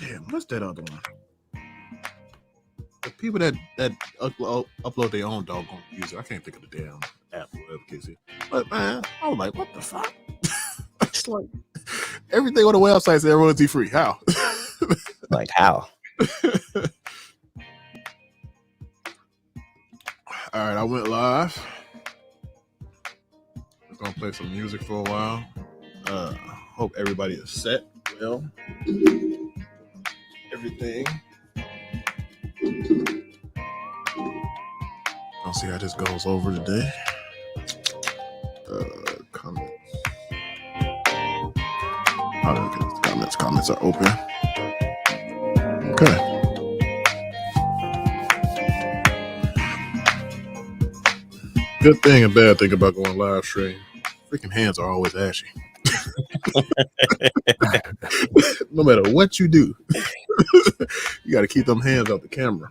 Damn, what's that other one? The people that upload their own doggone music. I can't think of the damn app, whatever case is. But man, I was like, what the fuck? It's like everything on the website says royalty free. How? Like how? All right, I went live. I'm gonna play some music for a while. Hope everybody is set. Well, everything. I'll see how this goes over today. Comments. Oh, okay. Comments are open. Okay. Good thing and bad thing about going live stream. Freaking hands are always ashy. No matter what you do, you got to keep them hands off the camera.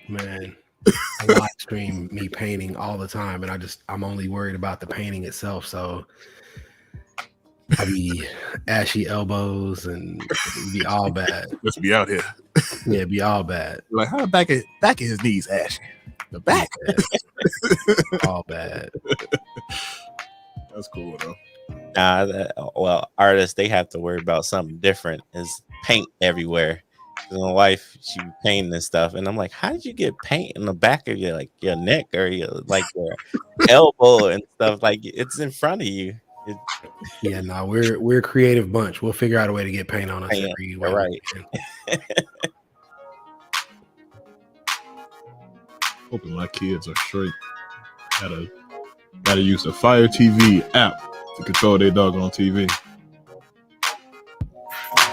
Man, I live stream me painting all the time, and I'm only worried about the painting itself. So I be ashy elbows and be all bad. Let's be out here. Yeah, be all bad. Like how the back of his knees ashy. The back. All bad. That's cool though. Well, artists, they have to worry about something different. Is paint everywhere. My wife, she painting and stuff, and I'm like, how did you get paint in the back of your neck or your elbow and stuff? Like it's in front of you. Yeah, no, we're a creative bunch. We'll figure out a way to get paint on us every way. Right. Hoping my kids are straight. Gotta use the Fire TV app to control their doggone TV.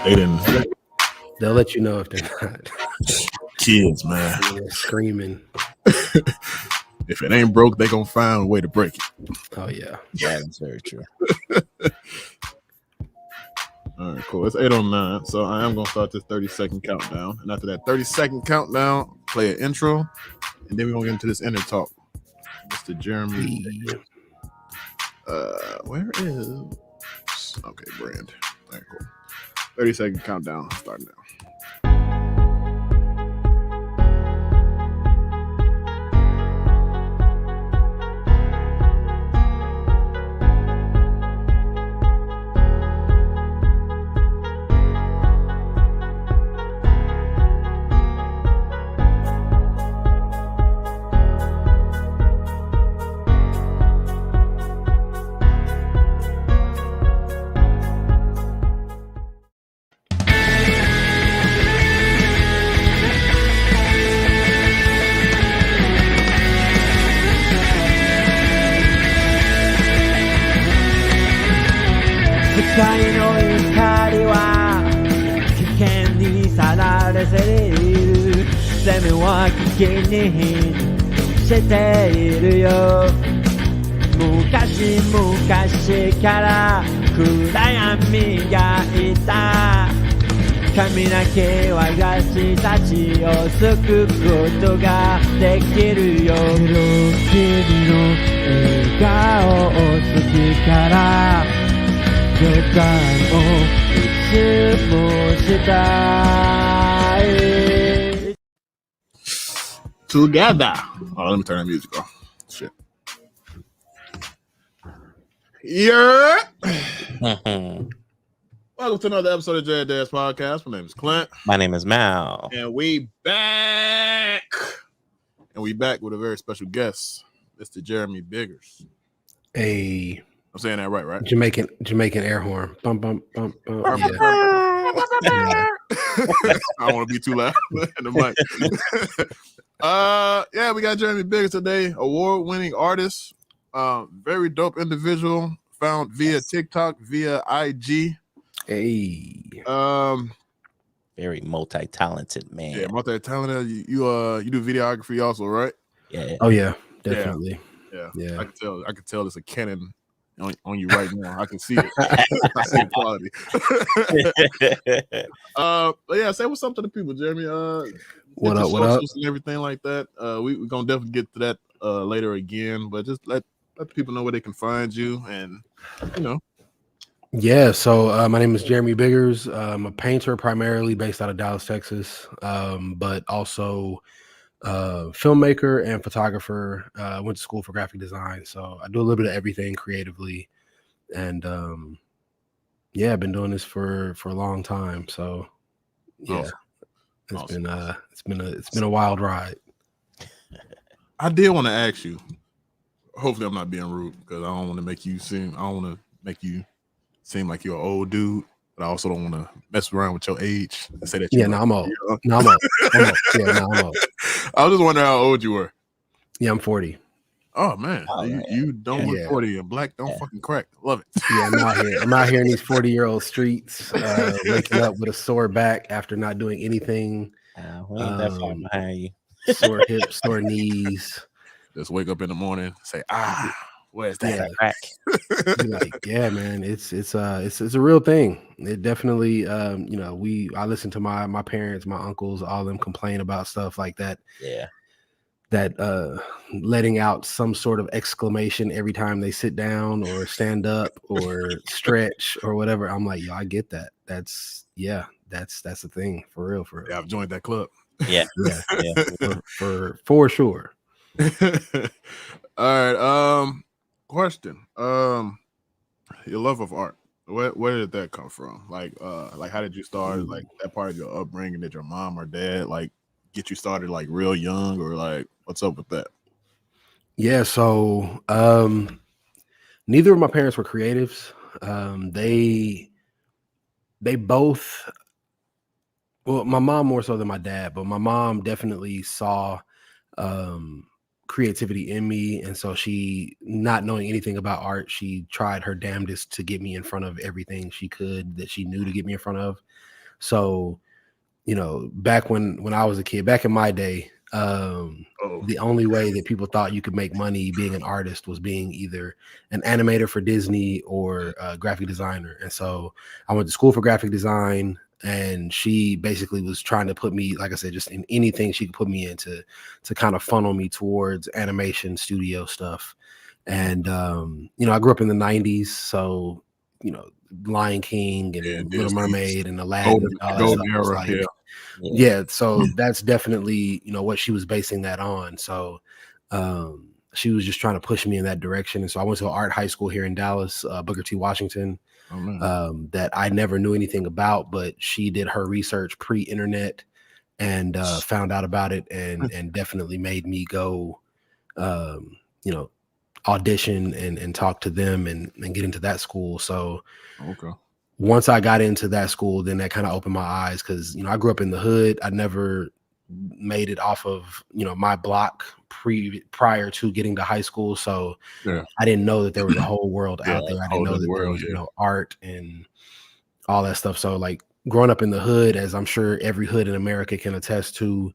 They didn't. They'll let you know if they're not. Kids, man. They're screaming. If it ain't broke, they gonna find a way to break it. Oh yeah. Yeah, that's very true. All right, cool. It's 8:09, so I am gonna start this 30-second countdown. And after that 30-second countdown, play an intro, and then we're gonna get into this inner talk. Mr. Jeremy. Where is okay, brand. All right, cool. 30-second countdown, starting now.しているよ昔々から暗闇がいた髪の毛は私たちを救うことができるよ君の笑顔を好きから予感をいつもしたいTogether. Oh, let me turn that music off. Shit. Yeah. Welcome to another episode of Jay Dad's Podcast. My name is Clint. My name is Mal. And we back. And we back with a very special guest, Mr. Jeremy Biggers. Hey. I'm saying that right? Jamaican air horn. Bum, bum, bum, bum. Yeah. I don't want to be too loud in the mic. Yeah, we got Jeremy Biggers today, award-winning artist, very dope individual, found via TikTok, via IG. Hey. Very multi-talented man. Yeah, multi-talented. You do videography also, right? Yeah. Oh yeah, definitely. Yeah. I can tell it's a Canon on you right now. I can see it. I see the quality. But yeah, say what's up to the people, Jeremy. What up? And everything like that. We're gonna definitely get to that later again, but just let the people know where they can find you, and Yeah, so my name is Jeremy Biggers. I'm a painter primarily based out of Dallas, Texas, but also filmmaker and photographer. Went to school for graphic design, so I do a little bit of everything creatively, and yeah, I've been doing this for a long time. So yeah, Awesome. it's Awesome. it's been a wild ride. I did want to ask you. Hopefully, I'm not being rude because I don't want to make you seem like you're an old dude, but I also don't want to mess around with your age and say that Yeah, you're no, I'm old. young. No, I'm old. I'm old. Yeah, no, I'm old. I was just wondering how old you were. Yeah, I'm 40. Oh man, Oh, man. you don't look Yeah. 40 and black don't fucking crack. Love it. Yeah, I'm out here. I'm out here in these 40-year-old streets, waking up with a sore back after not doing anything. We ain't that far behind you. Sore hips, sore knees. Just wake up in the morning, say, where's that? Yeah. Crack. Be like, yeah, man, it's a real thing. It definitely, I listen to my parents, my uncles, all of them complain about stuff like that. Yeah. That letting out some sort of exclamation every time they sit down or stand up or stretch or whatever. I'm like, yo, I get that. That's a thing for real. Yeah, I've joined that club. Yeah. Yeah, for sure. All right. Question. Your love of art. Where did that come from? Like how did you start? Like that part of your upbringing? Did your mom or dad like get you started like real young, or like what's up with that? Yeah, so neither of my parents were creatives. They both, well, my mom more so than my dad, but my mom definitely saw creativity in me, and so she, not knowing anything about art, she tried her damnedest to get me in front of everything she could that she knew to get me in front of. So, back when I was a kid, back in my day, the only way that people thought you could make money being an artist was being either an animator for Disney or a graphic designer. And so I went to school for graphic design, and she basically was trying to put me, like I said, just in anything she could put me into to kind of funnel me towards animation studio stuff. And I grew up in the 90s, so Lion King and Little Mermaid and Aladdin and all that golden stuff was era, like, yeah. so that's definitely what she was basing that on. So she was just trying to push me in that direction. And so I went to an art high school here in Dallas, Booker T. Washington, that I never knew anything about, but she did her research pre-internet and found out about it and definitely made me go audition and talk to them and get into that school. So once I got into that school, then that kind of opened my eyes, because I grew up in the hood. I never made it off of my block prior to getting to high school, so I didn't know that there was a whole world out there. I didn't know that there was art and all that stuff. So like growing up in the hood, as I'm sure every hood in America can attest to,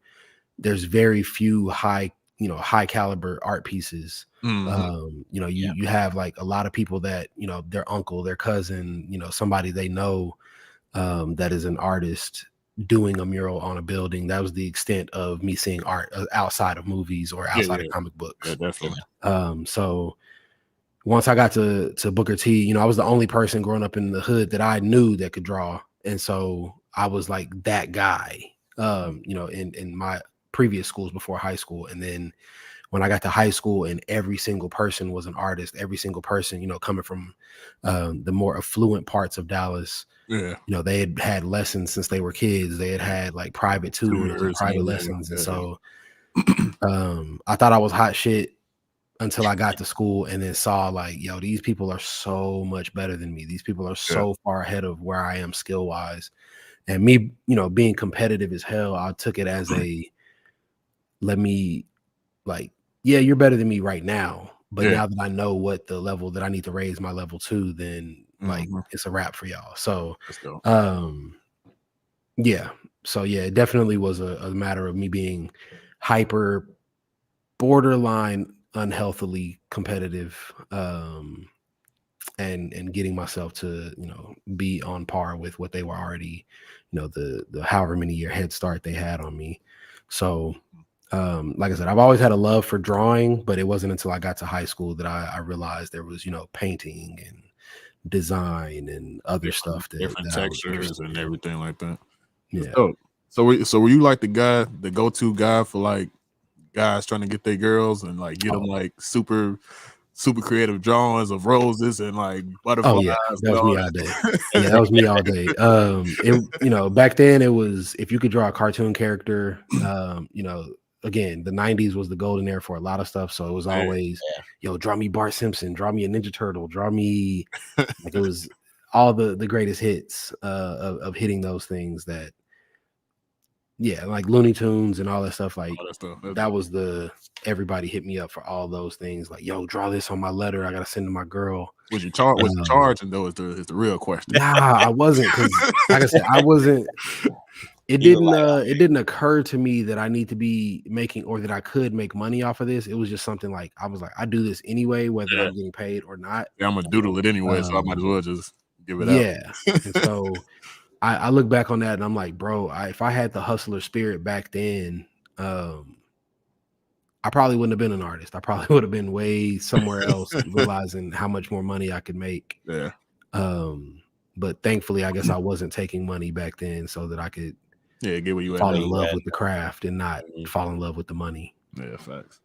there's very few high caliber art pieces. You have like a lot of people that their uncle, their cousin, somebody they know that is an artist doing a mural on a building. That was the extent of me seeing art outside of movies or outside of comic books. Definitely. So once I got to Booker T, I was the only person growing up in the hood that I knew that could draw, and so I was like that guy in my previous schools before high school. And then when I got to high school and every single person was an artist, every single person, coming from the more affluent parts of Dallas, they had lessons since they were kids. They had like private tutors and private lessons. And so I thought I was hot shit until I got to school and then saw like, yo, these people are so much better than me. These people are so far ahead of where I am skill wise. And me, being competitive as hell, I took it as let me, like, yeah, you're better than me right now, but now that I know what the level that I need to raise my level to, then like it's a wrap for y'all. So it definitely was a matter of me being hyper borderline unhealthily competitive, and getting myself to be on par with what they were already, the however many year head start they had on me. So like I said, I've always had a love for drawing, but it wasn't until I got to high school that I realized there was painting and design and other stuff different that I was textures interested and in. everything like that. Yeah. So were you like the go-to guy for like guys trying to get their girls and like get them like super creative drawings of roses and like butterflies? Oh yeah, that was and all me all day. Yeah, that was me all day. Back then it was if you could draw a cartoon character, again, the 90s was the golden era for a lot of stuff. So it was always, draw me Bart Simpson, draw me a Ninja Turtle, draw me like it was all the greatest hits of hitting those things that like Looney Tunes and all that stuff. Like that stuff. that was everybody hit me up for all those things. Like, yo, draw this on my letter. I gotta send to my girl. Was you charging though? Is the real question? Nah, I wasn't, because like I said, I wasn't. It didn't occur to me that I need to be making or that I could make money off of this. It was just something like I was like, I do this anyway, whether I'm getting paid or not. Yeah, I'm gonna doodle it anyway, so I might as well just give it out. Yeah, and so I look back on that and I'm like, bro, if I had the hustler spirit back then, I probably wouldn't have been an artist. I probably would have been way somewhere else, realizing how much more money I could make. Yeah. But thankfully, I guess I wasn't taking money back then, so that I could get where you fall in love with the craft and not fall in love with the money. Yeah, facts.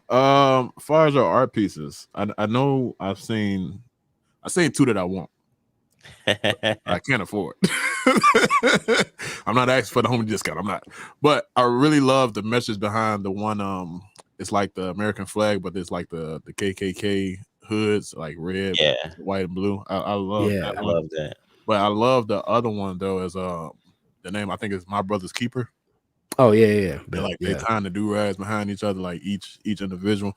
As far as your art pieces, I know I've seen two that I want. I can't afford. I'm not asking for the homie discount. I'm not, but I really love the message behind the one. It's like the American flag, but it's like the KKK hoods, like red, white, and blue. I love that. I love that. But I love the other one though. Is the name I think is My Brother's Keeper. Oh yeah. Like they tying the do-rags behind each other, like each individual.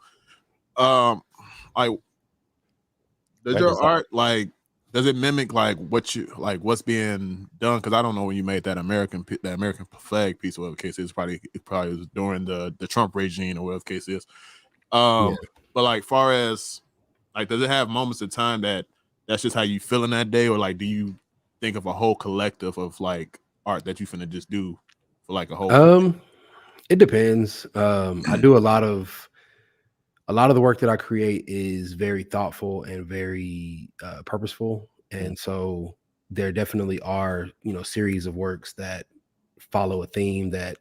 Like does your art like? Does it mimic like what's being done? Because I don't know when you made that American flag piece or whatever case is. It probably was during the Trump regime or whatever case is. But like far as like, does it have moments of time that's just how you feeling that day, or like do you think of a whole collective of like art that you finna just do for like a whole? It depends. I do a lot of the work that I create is very thoughtful and very purposeful. And so there definitely are, series of works that follow a theme that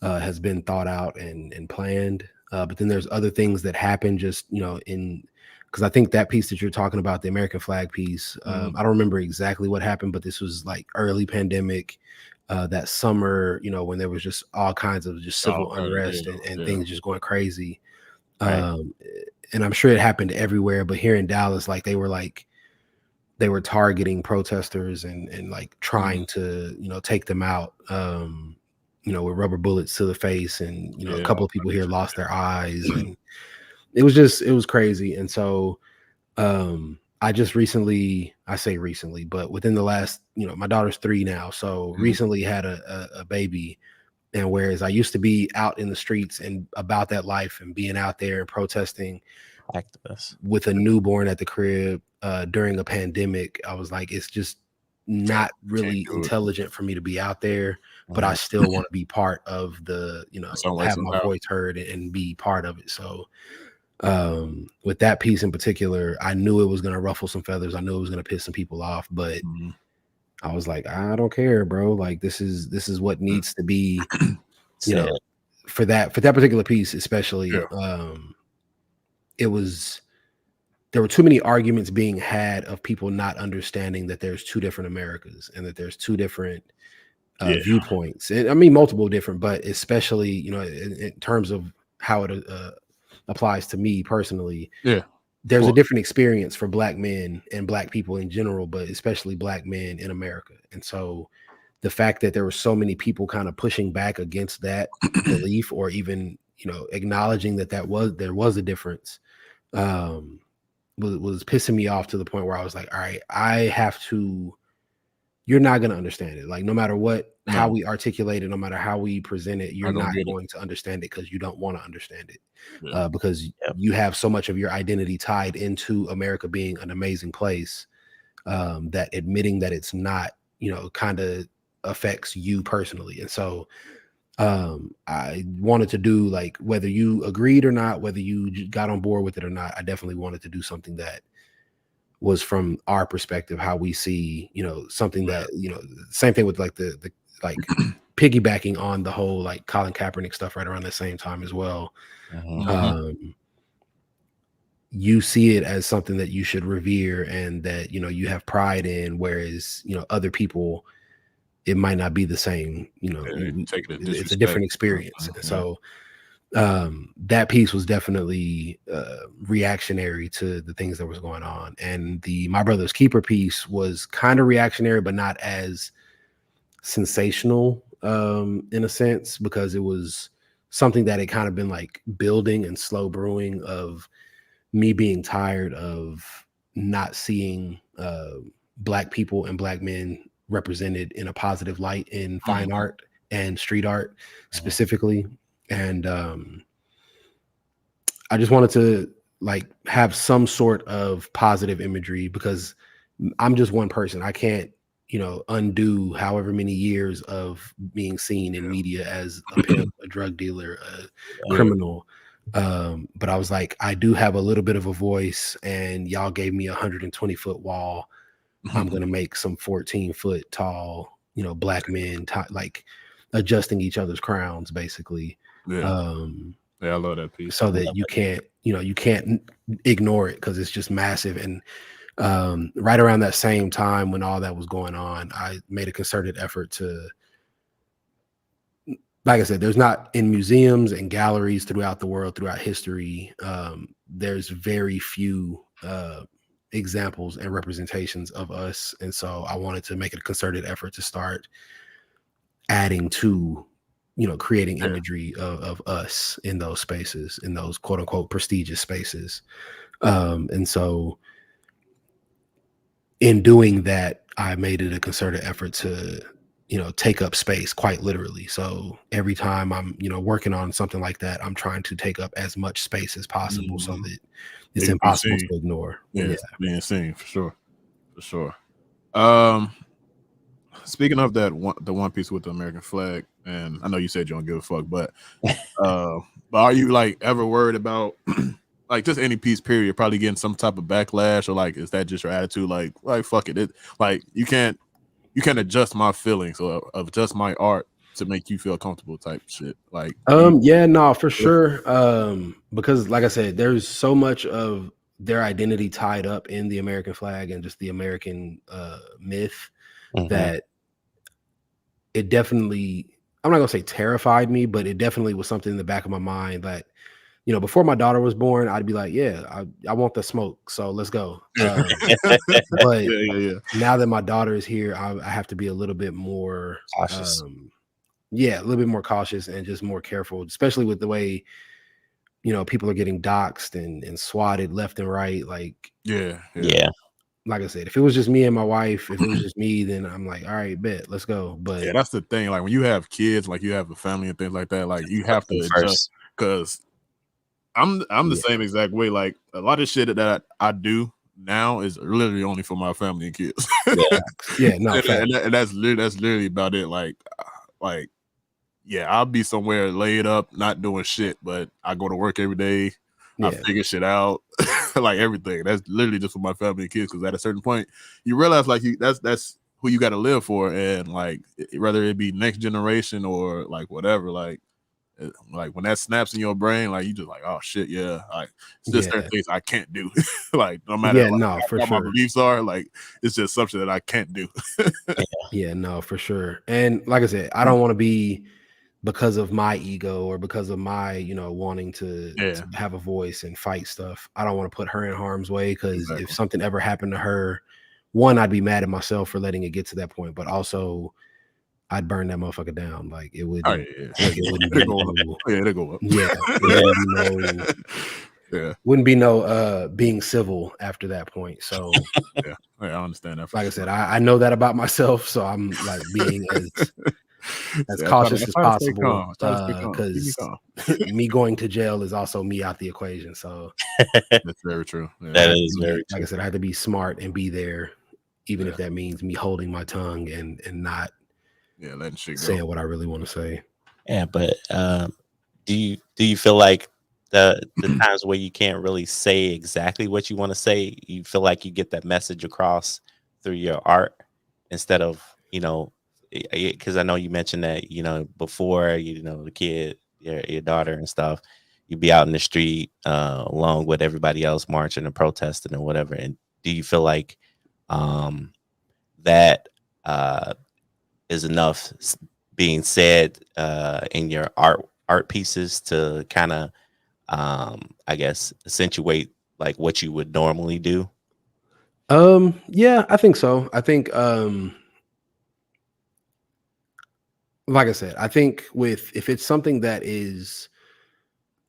has been thought out and planned. But then there's other things that happen just, because I think that piece that you're talking about, the American flag piece, I don't remember exactly what happened, but this was like early pandemic, that summer, when there was just all kinds of just civil unrest and things just going crazy. Right. And I'm sure it happened everywhere, but here in Dallas, like they were targeting protesters and like trying to, take them out, with rubber bullets to the face. And, a couple of people here lost their eyes, and it was crazy. And so, I just I say recently, but within the last, my daughter's 3 now. So recently had a baby. And whereas I used to be out in the streets and about that life and being out there and protesting with a newborn at the crib during a pandemic, I was like, it's just not really intelligent for me to be out there, but I still want to be part of the, have my voice heard and be part of it. So with that piece in particular, I knew it was going to ruffle some feathers. I knew it was going to piss some people off, but I was like, I don't care, bro. Like this is what needs to be, for that particular piece, especially. There were too many arguments being had of people not understanding that there's 2 different Americas and that there's 2 different viewpoints. And I mean, multiple different, but especially, in terms of how it applies to me personally. Yeah. There's a different experience for Black men and Black people in general, but especially Black men in America. And so the fact that there were so many people kind of pushing back against that belief, or even, acknowledging that there was a difference, was pissing me off to the point where I was like, all right, you're not going to understand it. Like, no matter how we articulate it, no matter how we present it, you're not going to understand it because you don't want to understand it. Because you have so much of your identity tied into America being an amazing place, that admitting that it's not, kind of affects you personally. And so I wanted to do, like, whether you agreed or not, whether you got on board with it or not, I definitely wanted to do something that was from our perspective, how we see, something that, same thing with like the like piggybacking on the whole like Colin Kaepernick stuff right around the same time as well. You see it as something that you should revere and that, you have pride in, whereas, other people, it might not be the same, it's a different experience. So that piece was definitely reactionary to the things that was going on. And the My Brother's Keeper piece was kind of reactionary, but not as sensational in a sense, because it was something that had kind of been like building and slow brewing of me being tired of not seeing Black people and Black men represented in a positive light in fine art and street art specifically. And I just wanted to like have some sort of positive imagery, because I'm just one person. I can't, undo however many years of being seen in media as a pimp, a drug dealer, a criminal. But I was like, I do have a little bit of a voice, and y'all gave me 120-foot wall. I'm going to make some 14-foot tall, Black men like adjusting each other's crowns, basically. Yeah, I love that piece. So that you can't ignore it, because it's just massive. And right around that same time when all that was going on, I made a concerted effort to, like I said, there's not in museums and galleries throughout the world, throughout history, there's very few examples and representations of us. And so I wanted to make a concerted effort to start adding to, creating imagery of us in those spaces, in those quote unquote prestigious spaces. And so in doing that, I made it a concerted effort to, take up space quite literally. So every time I'm, working on something like that, I'm trying to take up as much space as possible so that it's impossible to ignore. Yeah, being seen for sure. Speaking of that the one piece with the American flag, and I know you said you don't give a fuck, but are you like ever worried about like just any piece period probably getting some type of backlash, or like is that just your attitude? Like fuck it, like you can't adjust my feelings or adjust my art to make you feel comfortable type shit. Like yeah, no, for sure. Because like I said, there's so much of their identity tied up in the American flag and just the American myth that it definitely, I'm not gonna say terrified me, but it definitely was something in the back of my mind that, before my daughter was born, I'd be like, yeah, I want the smoke, so let's go. But now that my daughter is here, I have to be a little bit more cautious. A little bit more cautious and just more careful, especially with the way, people are getting doxxed and swatted left and right. Like, yeah. Like I said, if it was just me and my wife, if it was just me, then I'm like, all right, bet, let's go. But yeah, that's the thing. Like when you have kids, like you have a family and things like that, like you have to adjust. Because I'm the same exact way. Like a lot of shit that I do now is literally only for my family and kids. And that's literally about it. Like yeah, I'll be somewhere laid up, not doing shit, but I go to work every day. I figure shit out, like everything. That's literally just for my family and kids. Because at a certain point, you realize like that's who you got to live for, and like whether it be next generation or like whatever, like when that snaps in your brain, like you just like, oh shit, yeah, like it's just certain things I can't do. Like no matter what my beliefs are, like it's just something that I can't do. For sure. And like I said, I don't want to be, because of my ego or because of my, wanting to have a voice and fight stuff, I don't want to put her in harm's way, because if something ever happened to her, one, I'd be mad at myself for letting it get to that point, but also I'd burn that motherfucker down. Like it would, it wouldn't be wouldn't be no being civil after that point. So I understand that. Like I said, I know that about myself, so I'm like being as cautious as possible, because me going to jail is also me out the equation. So that's very true. That is very true. Like I said, I have to be smart and be there, even if that means me holding my tongue and not letting shit go. Saying what I really want to say. Yeah, but do you feel like the times where you can't really say exactly what you want to say, you feel like you get that message across through your art instead of, because I know you mentioned that, before, the kid, your daughter and stuff, you'd be out in the street along with everybody else marching and protesting and whatever. And do you feel like that is enough being said in your art pieces to kind of, I guess, accentuate like what you would normally do? Yeah, I think so. I think like I said, I think if it's something that is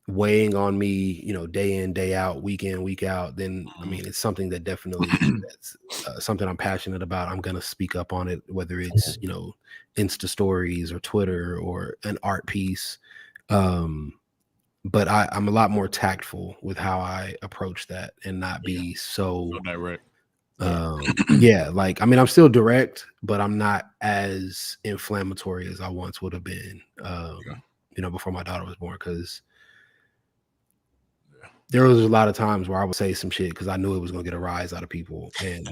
weighing on me, day in, day out, week in, week out, then I mean, it's something that definitely that's something I'm passionate about. I'm gonna speak up on it, whether it's Insta stories or Twitter or an art piece. But I'm a lot more tactful with how I approach that and not be so direct. Yeah, like, I mean, I'm still direct, but I'm not as inflammatory as I once would have been, before my daughter was born, because there was a lot of times where I would say some shit because I knew it was going to get a rise out of people, and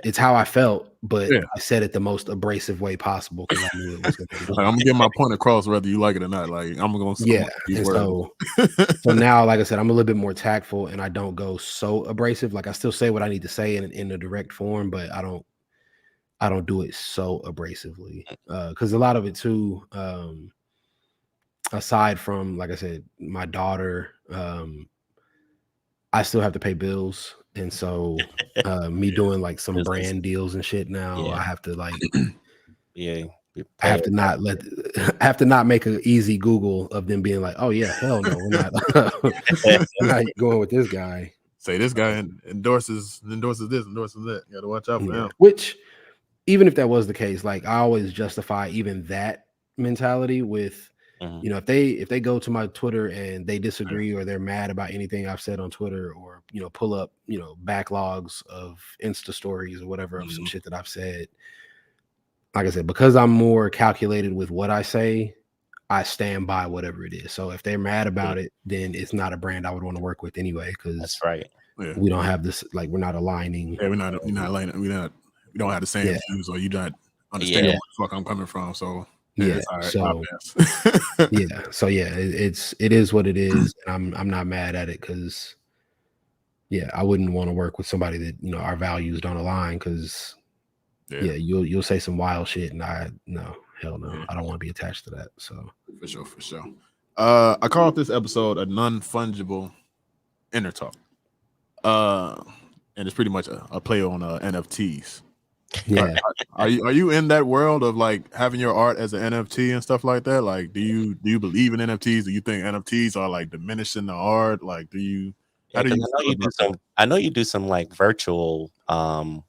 it's how I felt, but I said it the most abrasive way possible because I knew it was going to get. I'm gonna get my point across whether you like it or not. Like, I'm gonna and so now, like I said, I'm a little bit more tactful, and I don't go so abrasive. Like, I still say what I need to say in a direct form, but I don't do it so abrasively because a lot of it too, aside from, like I said, my daughter, I still have to pay bills, and so me doing like some brand deals and shit now, I have to like I have to not I have to not make an easy Google of them being like, oh yeah, hell no, we're not going with this guy. Say this guy endorses this, endorses that. You gotta watch out for him. Which, even if that was the case, like, I always justify even that mentality with, if they go to my Twitter and they disagree or they're mad about anything I've said on Twitter, or pull up backlogs of Insta stories or whatever of some shit that I've said. Like I said, because I'm more calculated with what I say, I stand by whatever it is. So if they're mad about it, then it's not a brand I would want to work with anyway. Because that's right. We don't have this, like, we're not aligning. Yeah, we're not aligning. We don't have the same views, or you not understand where the fuck I'm coming from. So it is what it is, and I'm not mad at it, because I wouldn't want to work with somebody that our values don't align, because you'll say some wild shit, and hell no, I don't want to be attached to that. So for sure. I call this episode a non-fungible inner talk, and it's pretty much a play on NFTs. Yeah. Are you in that world of like having your art as an NFT and stuff like that? Like, do you believe in NFTs? Do you think NFTs are like diminishing the art? Like, do you? How do you? I know you do some like virtual art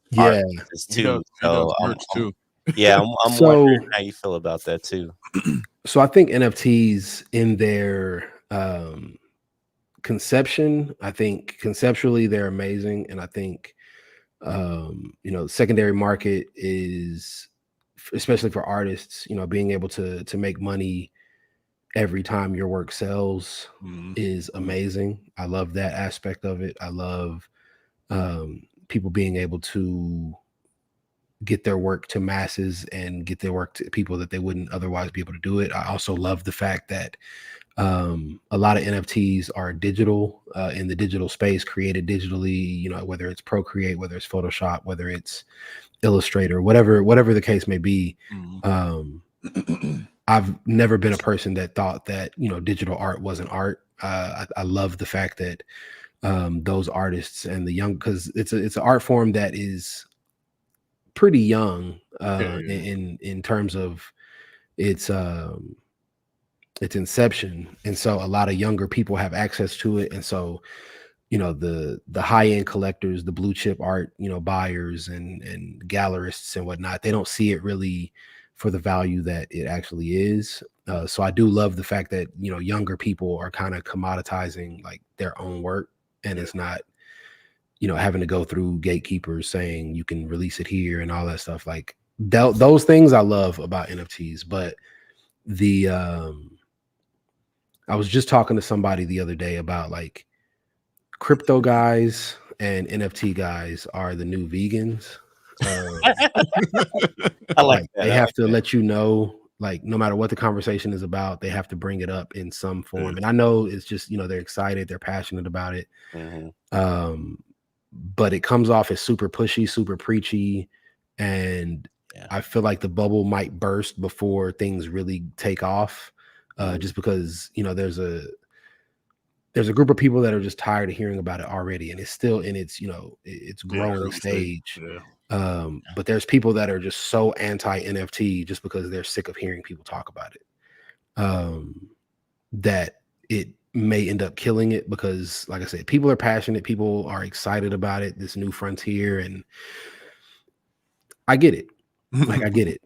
too. Yeah, I'm wondering how you feel about that too. So I think NFTs in their conception, I think conceptually they're amazing, and I think secondary market is, especially for artists, being able to make money every time your work sells is amazing. I love that aspect of it. I love people being able to get their work to masses and get their work to people that they wouldn't otherwise be able to do it. I also love the fact that a lot of NFTs are digital, in the digital space, created digitally, whether it's Procreate, whether it's Photoshop, whether it's Illustrator, whatever the case may be. I've never been a person that thought that, digital art wasn't art. I love the fact that those artists and the young, because it's an art form that is pretty young in terms of its inception, and so a lot of younger people have access to it, and so the high-end collectors, the blue chip art buyers and gallerists and whatnot, they don't see it really for the value that it actually is. So I do love the fact that younger people are kind of commoditizing like their own work, and it's not having to go through gatekeepers saying you can release it here and all that stuff. Like those things I love about NFTs, but the I was just talking to somebody the other day about like crypto guys and NFT guys are the new vegans. I like that. They I have like to that. let you know, like, no matter what the conversation is about, they have to bring it up in some form. Yeah. And I know it's just, they're excited, they're passionate about it. Mhm. But it comes off as super pushy, super preachy, and Yeah. I feel like the bubble might burst before things really take off. Just because there's a group of people that are just tired of hearing about it already, and it's still in its its growing early stage. Yeah. But there's people that are just so anti NFT just because they're sick of hearing people talk about it, that it may end up killing it, because like I said, people are passionate, people are excited about it, this new frontier, and I get it. Like, I get it.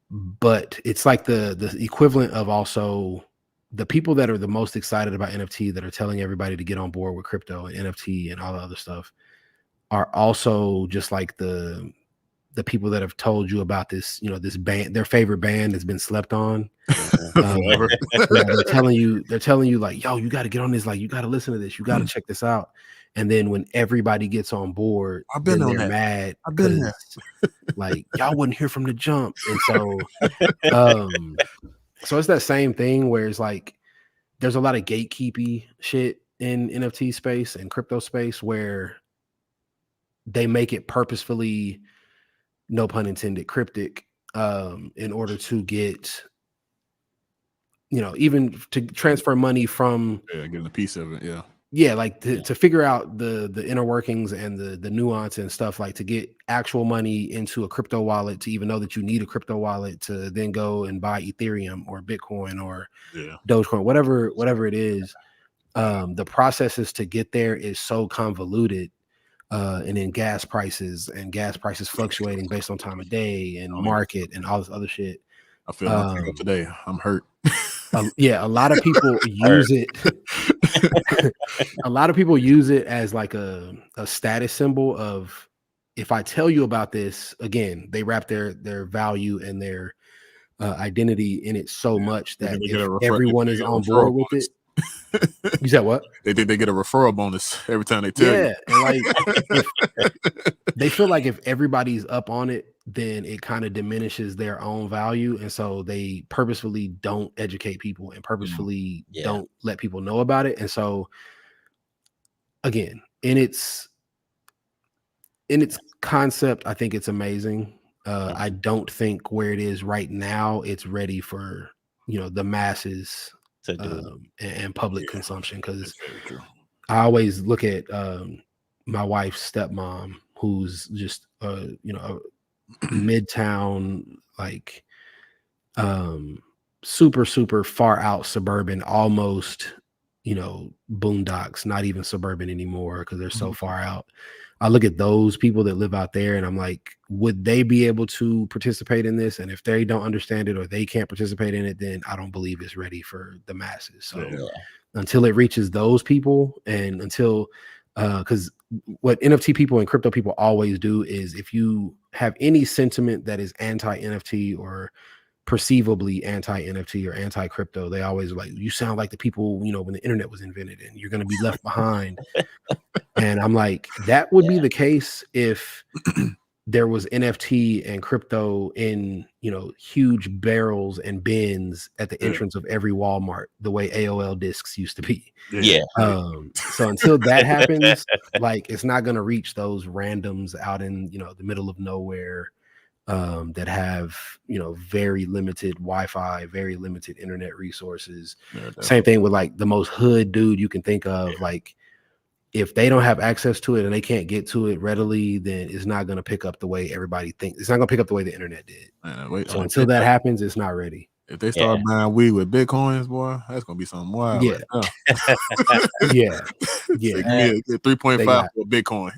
But it's like the equivalent of also the people that are the most excited about NFT, that are telling everybody to get on board with crypto and NFT and all the other stuff, are also just like the people that have told you about this, this band, their favorite band has been slept on. Forever. Yeah, they're telling you like, yo, you got to get on this, like, you got to listen to this, you got to check this out. And then when everybody gets on board, I've been then on they're that. mad I've been because like, y'all wouldn't hear from the jump. And so so it's that same thing where it's like there's a lot of gatekeepy shit in NFT space and crypto space where they make it purposefully, no pun intended, cryptic, in order to get, even to transfer money from, getting a piece of it. Yeah. like to figure out the inner workings and the nuance and stuff, like to get actual money into a crypto wallet, to even know that you need a crypto wallet to then go and buy Ethereum or Bitcoin or Dogecoin, whatever it is. The processes to get there is so convoluted, and then gas prices fluctuating based on time of day and market and all this other shit. I feel like today I'm hurt. Yeah, a lot of people use it. A lot of people use it as like a status symbol of, if I tell you about this, again, they wrap their value and their identity in it so much that if everyone is on board with it. You said what? They think they get a referral bonus every time they tell you. And like they feel like if everybody's up on it, then it kind of diminishes their own value, and so they purposefully don't educate people and purposefully don't let people know about it. And so again, in its concept, I think it's amazing. I don't think where it is right now it's ready for the masses to do and public consumption, because I always look at my wife's stepmom, who's just a midtown, like super far out suburban, almost boondocks, not even suburban anymore because they're so far out. I look at those people that live out there and I'm like, would they be able to participate in this? And if they don't understand it or they can't participate in it, then I don't believe it's ready for the masses. So until it reaches those people, and until because what NFT people and crypto people always do is, if you have any sentiment that is anti-NFT or perceivably anti-NFT or anti-crypto, they always like, you sound like the people, when the internet was invented, and you're going to be left behind. And I'm like, that would be the case if there was NFT and crypto in, huge barrels and bins at the entrance of every Walmart, the way AOL discs used to be. So until that happens, like, it's not going to reach those randoms out in, the middle of nowhere, that have, very limited Wi-Fi, very limited internet resources. Same thing with like the most hood dude you can think of. Like, if they don't have access to it and they can't get to it readily, then it's not going to pick up the way everybody thinks. It's not going to pick up the way the internet did. So until that happens, it's not ready. If they start buying weed with Bitcoins, boy, that's going to be something wild. Yeah. Yeah. Give me a 3.5 for a Bitcoin.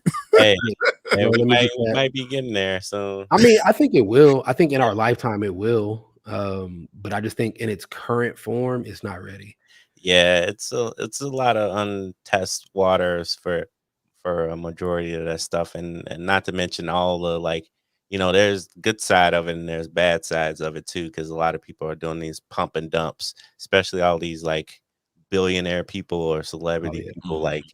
We might be getting there. So I mean, I think it will. I think in our lifetime it will. But I just think in its current form, it's not ready. Yeah, it's a lot of untested waters for a majority of that stuff, and not to mention all the like you know, there's good side of it and there's bad sides of it too, because a lot of people are doing these pump and dumps, especially all these like billionaire people or celebrity people, like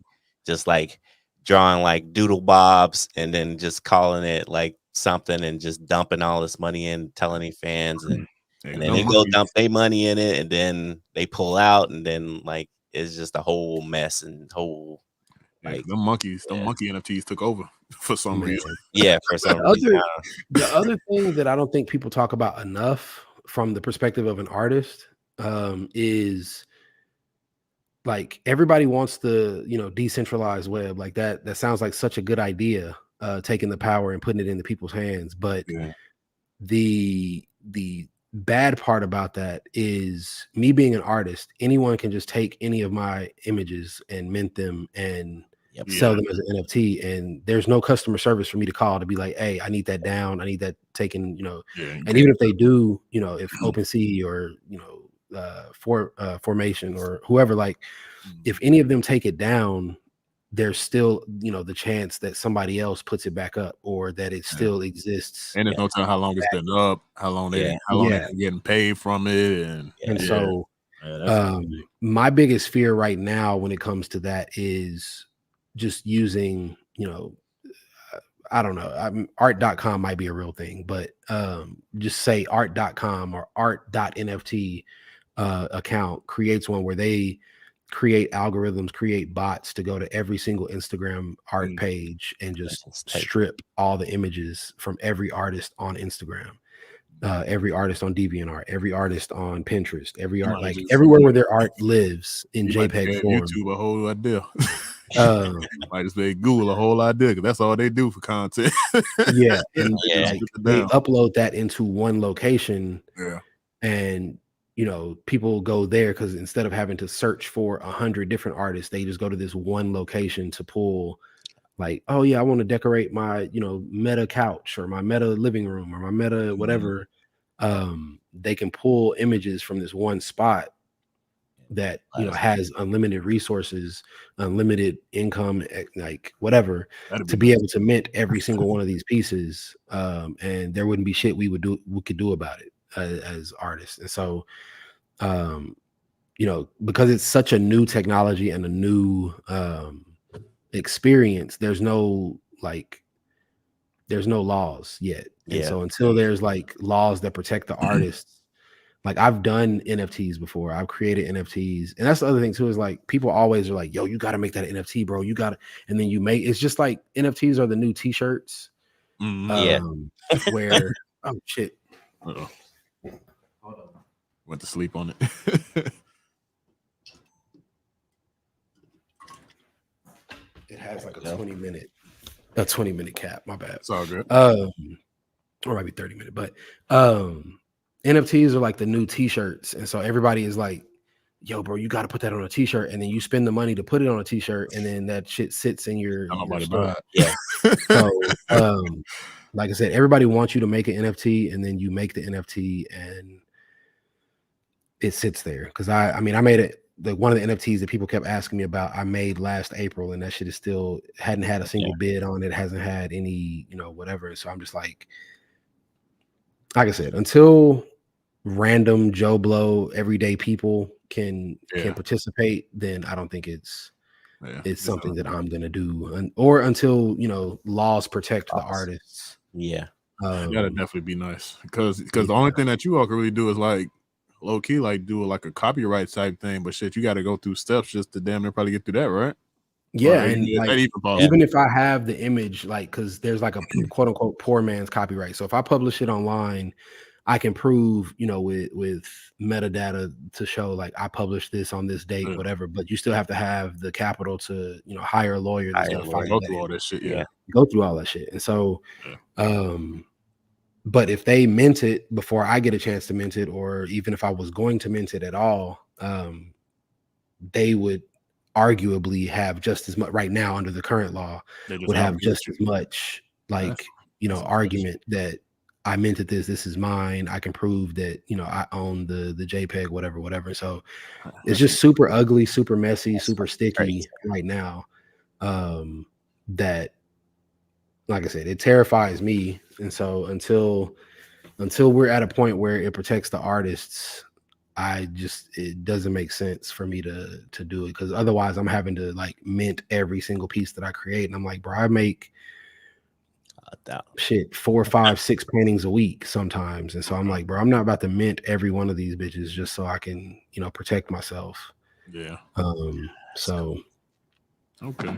just like drawing like doodle bobs and then just calling it like something and just dumping all this money in, telling their fans, and then they go dump their money in it and then they pull out and then like it's just a whole mess and whole like them monkey NFTs took over for some reason. Yeah, for some reason. The other thing that I don't think people talk about enough from the perspective of an artist is like everybody wants the, you know, decentralized web. Like that sounds like such a good idea, taking the power and putting it into people's hands. But the bad part about that is me being an artist, anyone can just take any of my images and mint them and sell them as an NFT, and there's no customer service for me to call to be like, hey, I need that down, I need that taken, you know. And even if they do, you know, if OpenSea or, you know, Formation or whoever, like if any of them take it down, there's still, you know, the chance that somebody else puts it back up or that it still exists. And there's no telling how long it's been up, how long they're getting paid from it. And so my biggest fear right now when it comes to that is just using, you know, I don't know, art.com might be a real thing, but just say art.com or art.nft account creates one where they create algorithms, create bots to go to every single Instagram art page and just strip all the images from every artist on Instagram, every artist on DeviantArt, every artist on Pinterest, every art, like everywhere where their art lives in JPEG form. YouTube a whole idea. Might just make Google a whole idea because that's all they do for content. And like, they upload that into one location, and you know, people go there because instead of having to search for 100 different artists, they just go to this one location to pull, like, oh yeah, I want to decorate my, you know, meta couch or my meta living room or my meta whatever. They can pull images from this one spot that, you know, has unlimited resources, unlimited income, like whatever, to be able to mint every single one of these pieces, and there wouldn't be shit we could do about it as artists. And so you know, because it's such a new technology and a new experience, there's no laws yet. And so until there's like laws that protect the artists, like I've done NFTs before, I've created NFTs, and that's the other thing too, is like people always are like, yo, you got to make that NFT, bro, you got to, and then you make, it's just like NFTs are the new t-shirts. Where oh shit, hold on, went to sleep on it. It has like a 20-minute cap, my bad. It's all good. Or maybe 30-minute, but NFTs are like the new t-shirts, and so everybody is like, yo, bro, you got to put that on a t-shirt, and then you spend the money to put it on a t-shirt, and then that shit sits in your store. So like I said, everybody wants you to make an NFT, and then you make the NFT and it sits there. Because I mean I made it, one of the NFTs that people kept asking me about, I made last April, and that shit is still hadn't had a single bid on it, hasn't had any, you know, whatever. So I'm just like I said, until random Joe Blow everyday people can participate, then I don't think it's something that I'm gonna do, or until, you know, laws protect the artists. That'd definitely be nice, because the only thing that you all can really do is like low key like do like a copyright type thing, but shit, you got to go through steps just to damn near probably get through that, right? And like, even if I have the image, like, because there's like a quote unquote poor man's copyright. So if I publish it online, I can prove, you know, with metadata to show like I published this on this date, whatever. But you still have to have the capital to, you know, hire a lawyer that's gonna go through all that shit. Go through all that shit. And so, but if they mint it before I get a chance to mint it, or even if I was going to mint it at all, they would arguably have just as much right now under the current law, would have just as much like, you know, argument that I minted this is mine. I can prove that, you know, I own the JPEG, whatever. So it's just super ugly, super messy, super sticky right now. That, like I said, it terrifies me And so until we're at a point where it protects the artists, it doesn't make sense for me to do it, because otherwise I'm having to like mint every single piece that I create. And I'm like, bro, I make shit 4, 5, 6 paintings a week sometimes. And so I'm like, bro, I'm not about to mint every one of these bitches just so I can, protect myself. Yeah. So okay.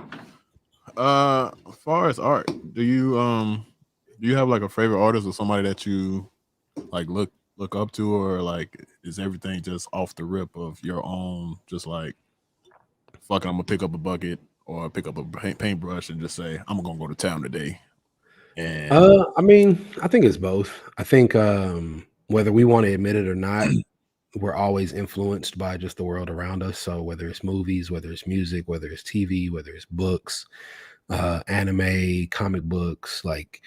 As far as art, do you have like a favorite artist or somebody that you like look up to, or like is everything just off the rip of your own, just like fucking I'm gonna pick up a bucket or pick up a paintbrush and just say I'm gonna go to town today? And I mean, I think it's both. I think whether we want to admit it or not, we're always influenced by just the world around us. So whether it's movies, whether it's music, whether it's TV, whether it's books, anime, comic books, like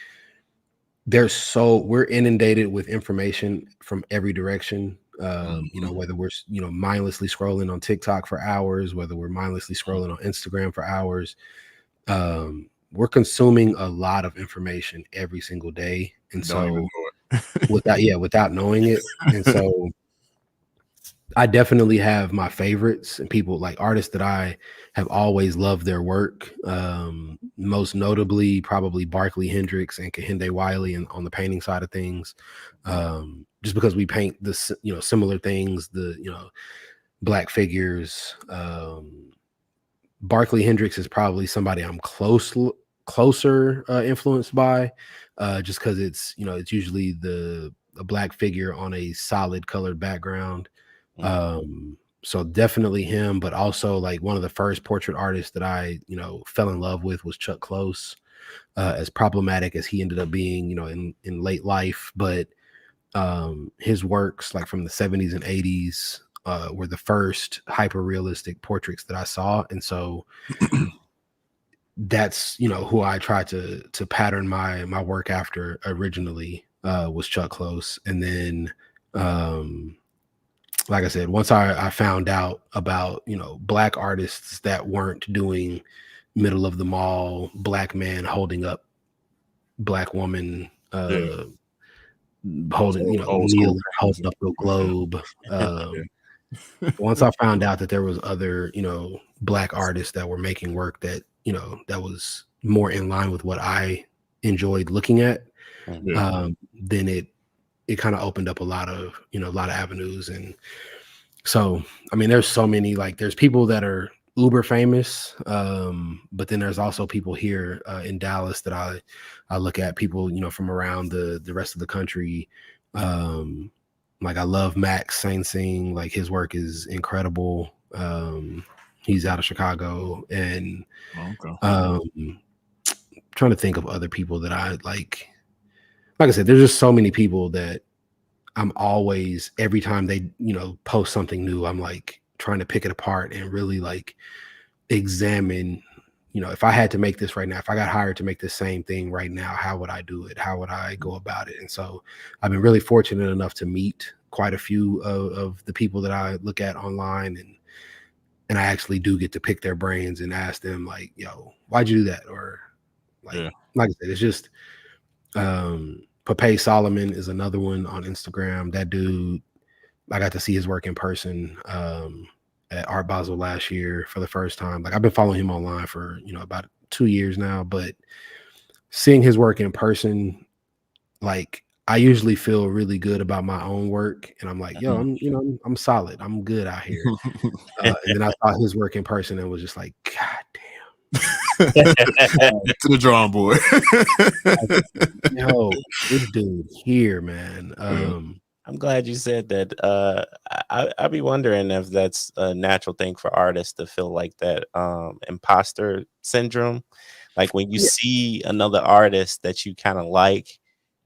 we're inundated with information from every direction. Whether we're mindlessly scrolling on TikTok for hours, whether we're mindlessly scrolling on Instagram for hours, we're consuming a lot of information every single day. And so without knowing it. And so I definitely have my favorites and people, like artists that I have always loved their work. Most notably, probably Barkley Hendricks and Kehinde Wiley on the painting side of things. Just because we paint this, similar things, black figures. Barkley Hendricks is probably somebody I'm closer influenced by, just because it's usually a black figure on a solid colored background. So definitely him, but also like one of the first portrait artists that I fell in love with was Chuck Close. As problematic as he ended up being, in late life, but his works like from the 70s and 80s were the first hyper realistic portraits that I saw. And so that's who I tried to pattern my work after originally, was Chuck Close. And then like I said, once I found out about black artists that weren't doing middle of the mall black man holding up black woman, holding kneeling, holding up the globe. Once I found out that there was other black artists that were making work that that was more in line with what I enjoyed looking at, then it kind of opened up a lot of avenues. And so I mean, there's so many, like there's people that are uber famous, but then there's also people here in Dallas that I look at, people from around the rest of the country. Like I love Max Saint-Sing, like his work is incredible. He's out of Chicago. And trying to think of other people that I like I said, there's just so many people that I'm always, every time they post something new, I'm like trying to pick it apart and really like examine, if I had to make this right now, if I got hired to make the same thing right now, how would I do it? How would I go about it? And so I've been really fortunate enough to meet quite a few of the people that I look at online, and I actually do get to pick their brains and ask them like, yo, why'd you do that? Or like I said, it's just Pape Solomon is another one on Instagram. That dude, I got to see his work in person at Art Basel last year for the first time. Like I've been following him online for about 2 years now, but seeing his work in person, like I usually feel really good about my own work, and I'm like, yo, I'm solid, I'm good out here. And then I saw his work in person and was just like, God damn. To the drawing board. Yo, this dude here, man. I'm glad you said that. I'd be wondering if that's a natural thing for artists to feel like that, imposter syndrome. Like when you see another artist that you kind of like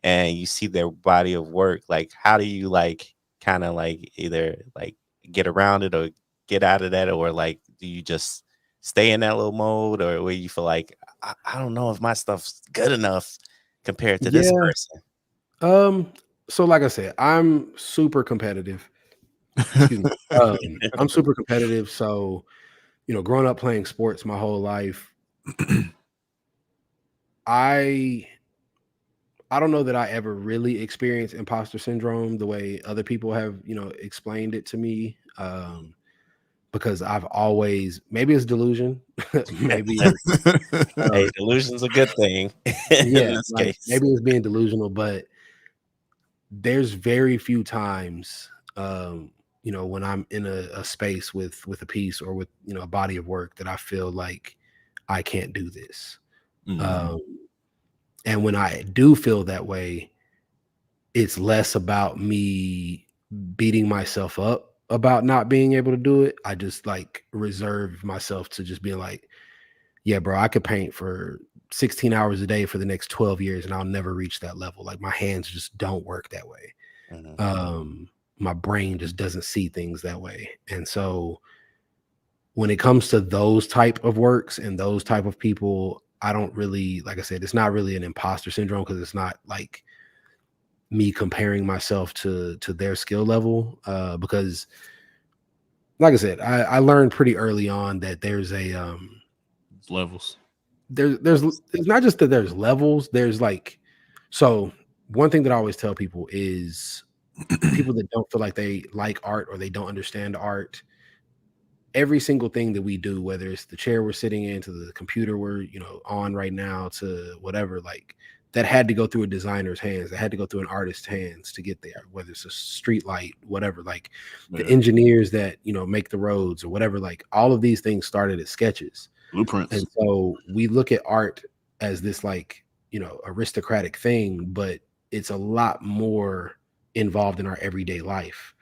and you see their body of work, like how do you like kind of like either like get around it or get out of that, or like do you just stay in that little mode, or where you feel like I don't know if my stuff's good enough compared to this person? So like I said, I'm super competitive. Excuse me. I'm super competitive. So, growing up playing sports my whole life, I I don't know that I ever really experienced imposter syndrome the way other people have, explained it to me. Because I've always, maybe it's delusion, maybe Hey, delusion's a good thing in yeah, this like case. maybe it's being delusional, but there's very few times, when I'm in a space with a piece or with a body of work that I feel like I can't do this. Um, and when I do feel that way, it's less about me beating myself up about not being able to do it. I just like reserve myself to just being like, yeah, bro, I could paint for 16 hours a day for the next 12 years and I'll never reach that level. Like my hands just don't work that way. My brain just doesn't see things that way. And so when it comes to those type of works and those type of people, I don't really, like I said, it's not really an imposter syndrome because it's not like me comparing myself to their skill level. Because like I said, I learned pretty early on that there's a levels. There's it's not just that there's levels, there's like, so one thing that I always tell people is people that don't feel like they like art or they don't understand art, every single thing that we do, whether it's the chair we're sitting in to the computer we're on right now to whatever, like that had to go through a designer's hands, that had to go through an artist's hands to get there, whether it's a street light, whatever, like the engineers that make the roads or whatever, like all of these things started as sketches, blueprints. and so we look at art as this like aristocratic thing, but it's a lot more involved in our everyday life.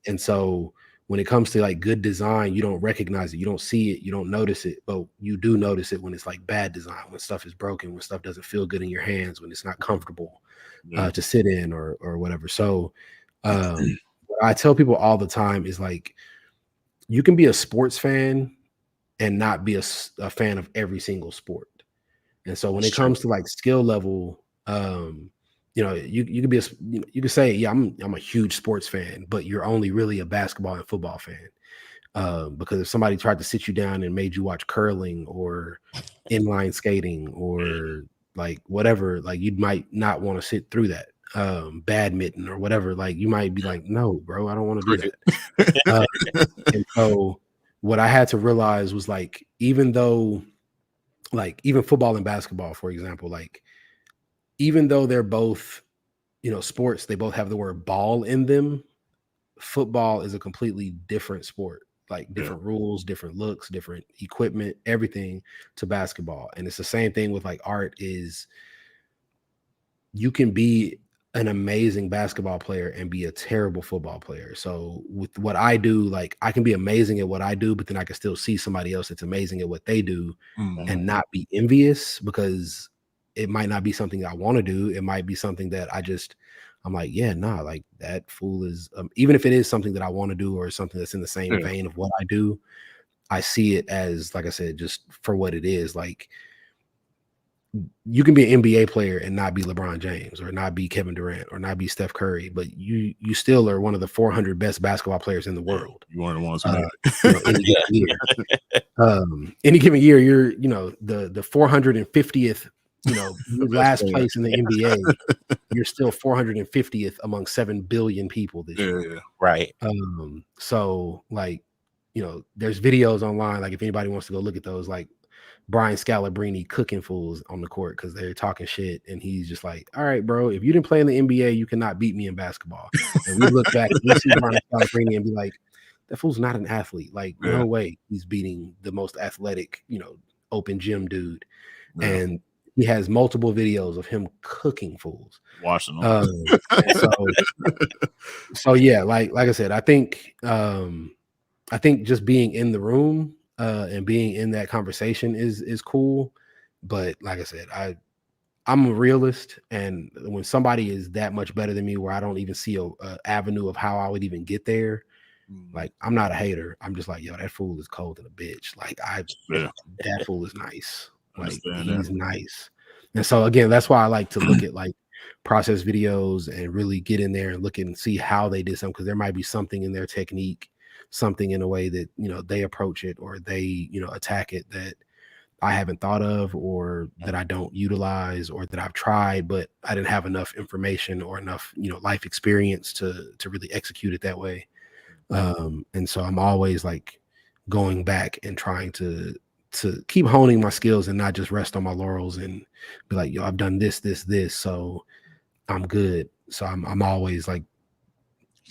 And so when it comes to like good design, you don't recognize it, you don't see it, you don't notice it, but you do notice it when it's like bad design, when stuff is broken, when stuff doesn't feel good in your hands, when it's not comfortable to sit in or whatever. So what I tell people all the time is like, you can be a sports fan and not be a fan of every single sport. And so when it comes to like skill level, you could be you could say, yeah, I'm a huge sports fan, but you're only really a basketball and football fan. Because if somebody tried to sit you down and made you watch curling or inline skating or like whatever, like you might not want to sit through that. Badminton or whatever, like you might be like, no, bro, I don't want to do that. And so what I had to realize was like, even though like even football and basketball, for example, like even though they're both, sports, they both have the word ball in them. Football is a completely different sport, like different rules, different looks, different equipment, everything to basketball. And it's the same thing with like art is you can be an amazing basketball player and be a terrible football player. So with what I do, like I can be amazing at what I do, but then I can still see somebody else that's amazing at what they do and not be envious because it might not be something I want to do. It might be something that I'm like, yeah, nah, like that fool is, even if it is something that I want to do or something that's in the same vein of what I do, I see it as, like I said, just for what it is. Like you can be an NBA player and not be LeBron James or not be Kevin Durant or not be Steph Curry, but you still are one of the 400 best basketball players in the world. You one of the ones any given year. Any given year, you're the 450th, last place in the NBA. You're still 450th among 7 billion people this year. Right. So like, there's videos online. Like if anybody wants to go look at those, like Brian Scalabrine cooking fools on the court because they're talking shit, and he's just like, all right, bro, if you didn't play in the NBA, you cannot beat me in basketball. And we look back and we see Brian Scalabrine and be like, that fool's not an athlete. Like, no way he's beating the most athletic, open gym dude. And he has multiple videos of him cooking fools. Watching them. So yeah, like I said, I think just being in the room and being in that conversation is cool. But like I said, I'm a realist, and when somebody is that much better than me where I don't even see a avenue of how I would even get there, like I'm not a hater. I'm just like, yo, that fool is cold and a bitch. Like that fool is nice. Like he's nice. And so again, that's why I like to look at like process videos and really get in there and look and see how they did something, because there might be something in their technique, something in a way that they approach it or they attack it that I haven't thought of, or that I don't utilize, or that I've tried, but I didn't have enough information or enough, life experience to really execute it that way. And so I'm always like going back and trying to keep honing my skills and not just rest on my laurels and be like, yo, I've done this, so I'm good. So I'm always like,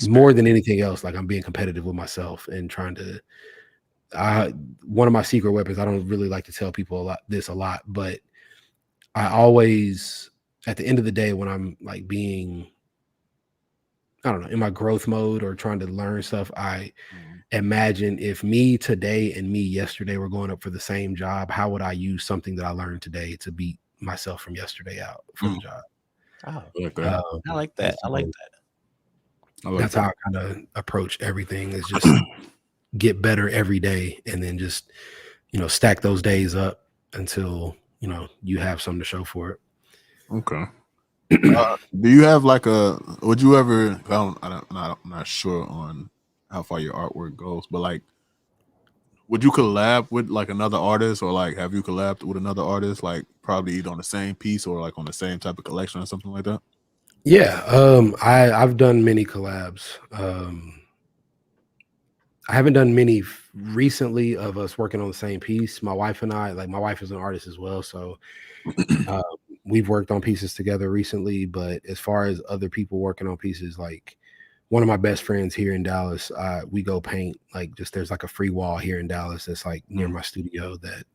more than anything else, like I'm being competitive with myself and trying to. One of my secret weapons, I don't really like to tell people a lot, but I always, at the end of the day, when I'm like being, I don't know, in my growth mode or trying to learn stuff, I imagine if me today and me yesterday were going up for the same job, how would I use something that I learned today to beat myself from yesterday out for the job? Oh, I like that. I like that. I like that. That's how I kind of approach everything, is just get better every day, and then just, stack those days up until, you have something to show for it. Okay. Do you have like would you ever, I'm not sure on how far your artwork goes, but like, would you collab with like another artist, or like have you collabed with another artist, like probably either on the same piece or like on the same type of collection or something like that? Yeah. I've done many collabs. I haven't done many recently of us working on the same piece. My wife and I, like, my wife is an artist as well, so we've worked on pieces together recently. But as far as other people working on pieces, like one of my best friends here in Dallas, we go paint. Like, just there's like a free wall here in Dallas that's like near my studio that,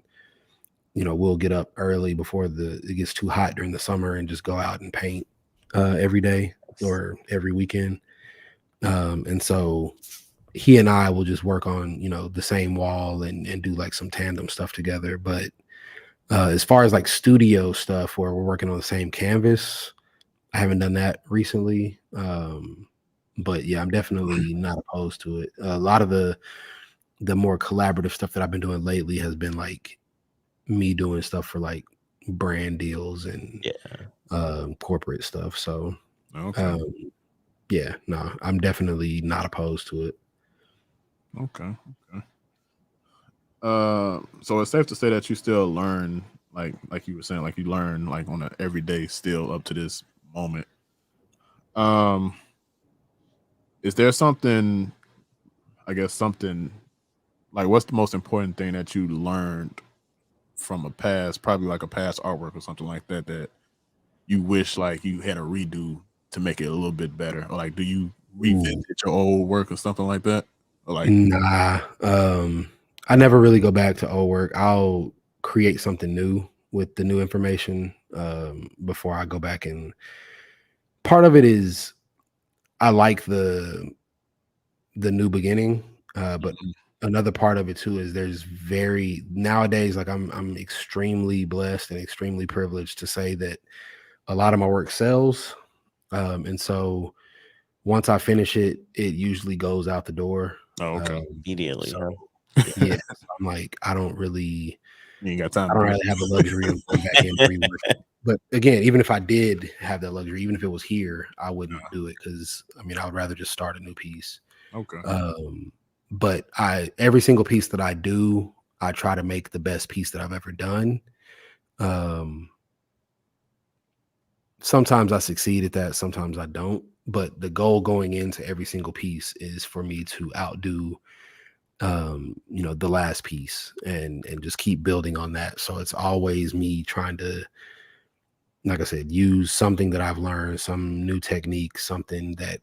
we'll get up early before it gets too hot during the summer and just go out and paint every day or every weekend. And so he and I will just work on, the same wall and do like some tandem stuff together. But as far as like studio stuff where we're working on the same canvas, I haven't done that recently. But yeah, I'm definitely not opposed to it. A lot of the more collaborative stuff that I've been doing lately has been like me doing stuff for like brand deals and corporate stuff. So yeah, no, I'm definitely not opposed to it. Okay. So it's safe to say that you still learn, like you were saying, like you learn like on an everyday still up to this moment. Is there something, I guess something like, what's the most important thing that you learned from a past, probably like a past artwork or something like that, that you wish like you had a redo to make it a little bit better? Or like, do you revisit your old work or something like that? Or like, nah, I never really go back to old work. I'll create something new with the new information before I go back. And part of it is I like the new beginning, but another part of it too is there's nowadays, like I'm extremely blessed and extremely privileged to say that a lot of my work sells. And so once I finish it, it usually goes out the door. oh, okay. Immediately. So, yeah, I'm like, I don't really, You ain't got time. I don't really have the luxury of going back in and reworking it. But again, even if I did have that luxury, even if it was here, I wouldn't do it, because I would rather just start a new piece. Okay. But every single piece that I do, I try to make the best piece that I've ever done. Sometimes I succeed at that, sometimes I don't. But the goal going into every single piece is for me to outdo the last piece and just keep building on that. So it's always me trying to, like I said, use something that I've learned, some new technique, something that,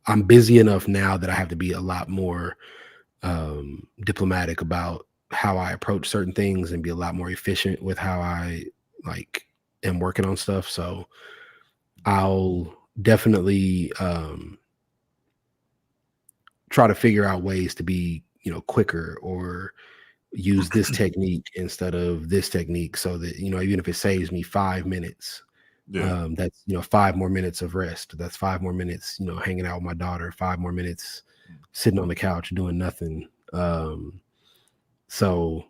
I'm busy enough now that I have to be a lot more diplomatic about how I approach certain things and be a lot more efficient with how I am working on stuff. So I'll definitely try to figure out ways to be, quicker, or use this technique instead of this technique, so that, even if it saves me 5 minutes, that's 5 more minutes of rest. That's 5 more minutes, hanging out with my daughter, 5 more minutes sitting on the couch doing nothing. So,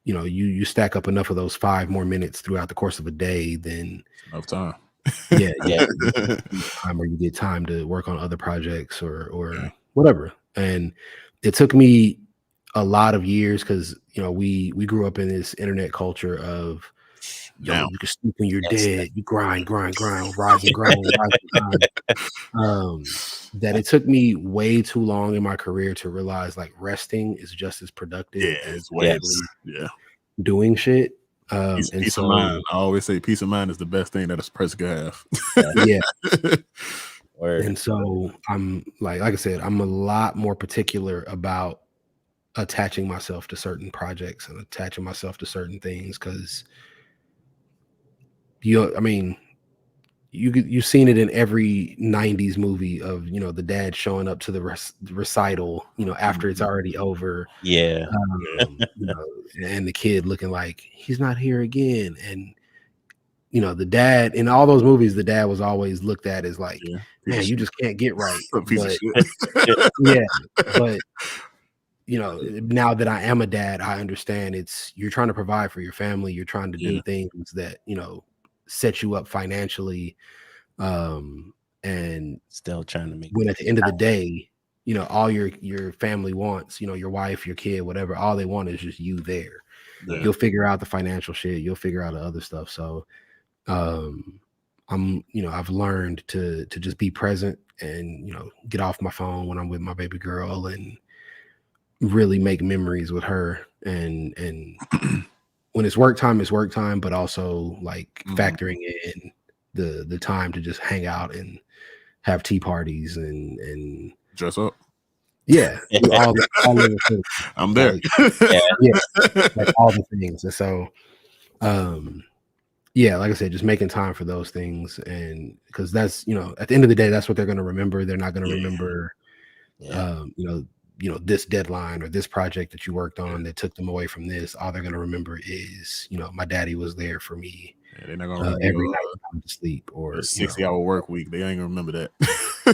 you stack up enough of those 5 more minutes throughout the course of a day, then Enough time. yeah, time where you get time to work on other projects or whatever. And it took me a lot of years because we grew up in this internet culture of you can sleep when you're dead, you grind, rise and grind, that it took me way too long in my career to realize like resting is just as productive as it's way doing shit. Peace of mind. I always say peace of mind is the best thing that a person can have. Yeah. Word. And so I'm like I said, I'm a lot more particular about attaching myself to certain projects and attaching myself to certain things because you've seen it in every 90s movie of the dad showing up to the recital after it's already over, Yeah. And the kid looking like he's not here again, and the dad in all those movies, the dad was always looked at as like, man, you just can't get right. But now that I am a dad, I understand you're trying to provide for your family, you're trying to do things that set you up financially, and still trying to make when at the end of the day all your family wants, your wife, your kid, whatever, all they want is just you there. You'll figure out the financial shit, you'll figure out the other stuff. So I've learned to just be present and get off my phone when I'm with my baby girl and really make memories with her, and when it's work time, but also like factoring in the time to just hang out and have tea parties and dress up. Yeah, all the things. I'm there. Like all the things. And so like I said, just making time for those things, and because that's at the end of the day, that's what they're going to remember. They're not going to remember this deadline or this project that you worked on that took them away from this. All they're going to remember is my daddy was there for me. They're not gonna remember every night time to sleep or 60-hour work week. They ain't gonna remember that. I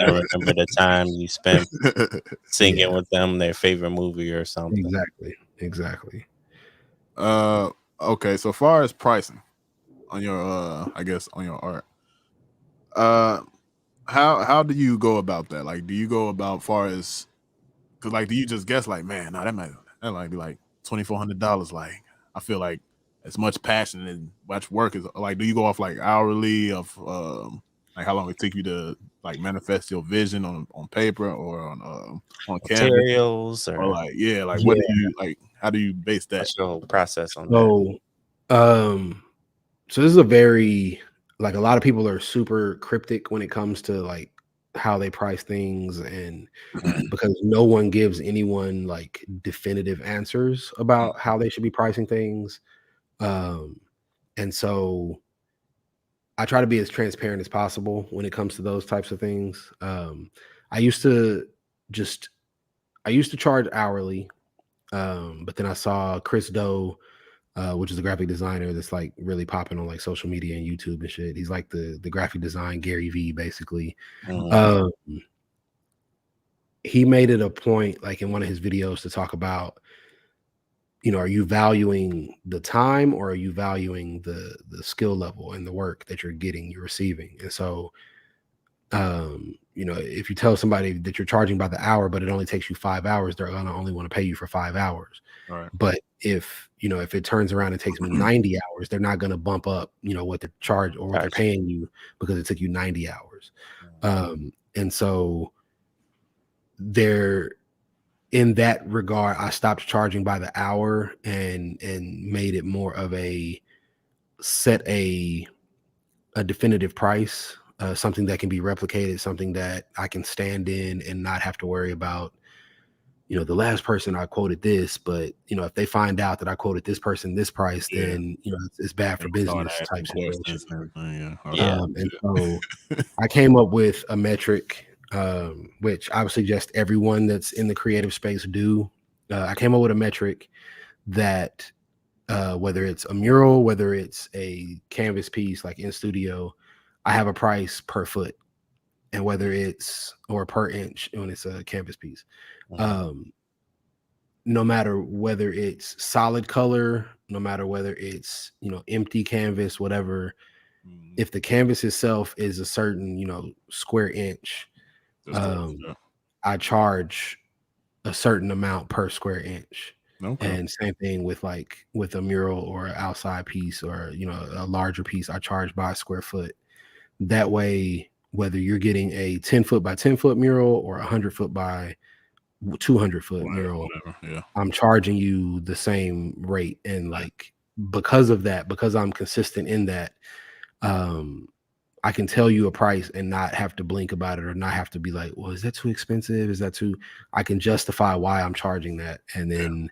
remember the time you spent singing with them their favorite movie or something. Exactly. Okay, so far as pricing on your I guess on your art, how do you go about that? Like, do you go about far as, because like, do you just guess like, man, no, that might be like $2,400? Like, I feel like as much passion and much work is like, do you go off like hourly of like how long it take you to like manifest your vision on paper or on materials canvas, or like what do you like? How do you base that? What's your whole process on that? So this is a very, like, a lot of people are super cryptic when it comes to like how they price things, and because no one gives anyone like definitive answers about how they should be pricing things. And so I try to be as transparent as possible when it comes to those types of things. I used to charge hourly, but then I saw Chris Doe, which is a graphic designer that's like really popping on like social media and YouTube and shit. He's like the graphic design Gary V, basically. He made it a point, like in one of his videos, to talk about, are you valuing the time or are you valuing the skill level and the work that you're receiving? And so, if you tell somebody that you're charging by the hour, but it only takes you 5 hours, they're going to only want to pay you for 5 hours. Right. But if it turns around and takes me 90 hours, they're not going to bump up, what the charge or what they're paying you because it took you 90 hours. And so in that regard, I stopped charging by the hour and made it more of a definitive price, something that can be replicated, something that I can stand in and not have to worry about, the last person I quoted this, but if they find out that I quoted this person this price, then it's bad for business type situation. And so I came up with a metric, which I would suggest everyone that's in the creative space do. I came up with a metric that whether it's a mural, whether it's a canvas piece like in studio, I have a price per foot, and whether it's or per inch when it's a canvas piece. No matter whether it's solid color, no matter whether it's empty canvas, whatever, if the canvas itself is a certain square inch, I charge a certain amount per square inch. Okay. And same thing with a mural or an outside piece or a larger piece. I charge by square foot. That way, whether you're getting a 10-foot by 10-foot mural or a 100-foot by 200-foot mural, Whatever. Yeah. I'm charging you the same rate. And because of that, because I'm consistent in that, I can tell you a price and not have to blink about it or not have to be like, well, is that too expensive? Is that too? I can justify why I'm charging that. And then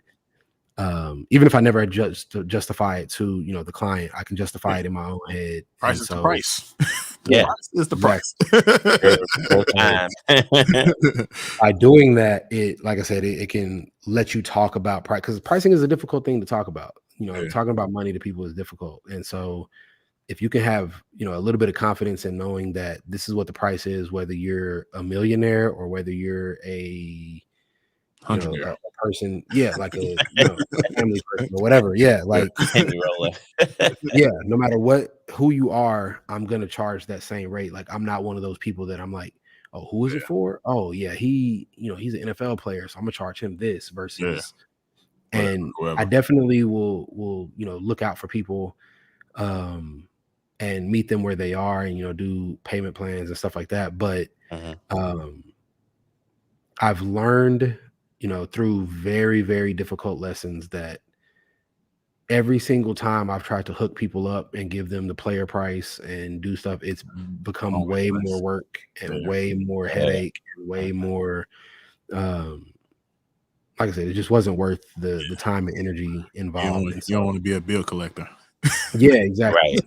even if I never justify it to the client, I can justify it in my own head. Price is the price. Yeah, price is the price. By doing that, it, like I said, it can let you talk about price, because pricing is a difficult thing to talk about. Talking about money to people is difficult. And so if you can have a little bit of confidence in knowing that this is what the price is, whether you're a millionaire or whether you're a a person, like a family person or whatever, like no matter who you are, I'm gonna charge that same rate. Like, I'm not one of those people that I'm like, oh, who is it for? Oh yeah, he's an NFL player, so I'm gonna charge him this versus. And I definitely will look out for people and meet them where they are and do payment plans and stuff like that. But I've learned through very, very difficult lessons that every single time I've tried to hook people up and give them the player price and do stuff, it's become way more work and way more headache and way more like I said, it just wasn't worth the time and energy involved. You don't want to be a bill collector. Yeah, exactly.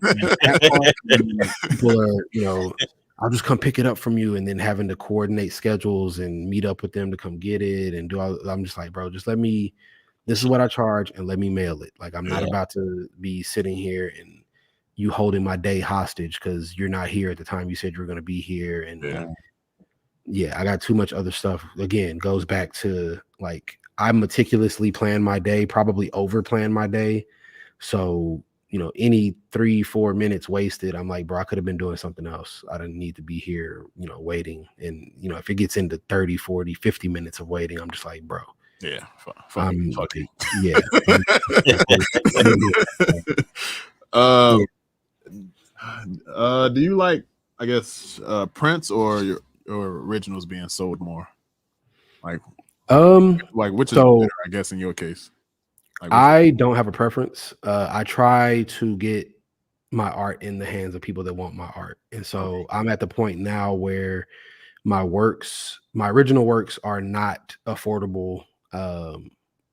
People are, I'll just come pick it up from you, and then having to coordinate schedules and meet up with them to come get it and do all. I'm just like, bro, just let me. This is what I charge, and let me mail it. Like, I'm not about to be sitting here and you holding my day hostage because you're not here at the time you said you were going to be here. And I got too much other stuff. Again, goes back to like, I meticulously plan my day, probably over plan my day. So, any 3-4 minutes wasted, I'm like, bro, I could have been doing something else. I didn't need to be here, waiting. And, if it gets into 30, 40, 50 minutes of waiting, I'm just like, bro. Yeah. Fuck you. Yeah. Do you like, I guess, prints or your originals being sold more? Like which is better, I guess, in your case? I don't have a preference. I try to get my art in the hands of people that want my art. And so I'm at the point now where my original works are not affordable.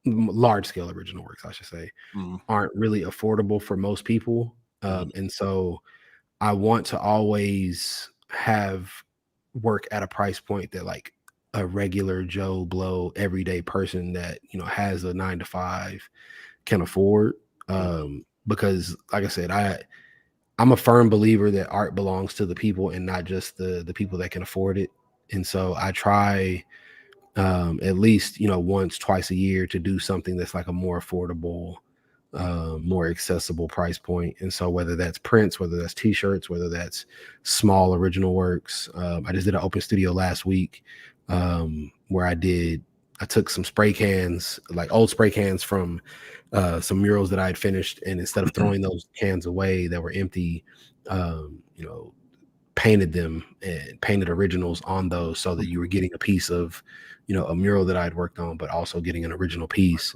Large scale original works, I should say, aren't really affordable for most people. And so I want to always have work at a price point that like a regular Joe Blow everyday person that has a 9-to-5 can afford. Because like I said, I'm a firm believer that art belongs to the people and not just the people that can afford it. And so I try at least once, twice a year to do something that's like a more affordable, more accessible price point. And so whether that's prints, whether that's t-shirts, whether that's small original works, I just did an open studio last week where I took some spray cans, like old spray cans from some murals that I had finished, and instead of throwing those cans away that were empty, painted them and painted originals on those, so that you were getting a piece of a mural that I had worked on, but also getting an original piece.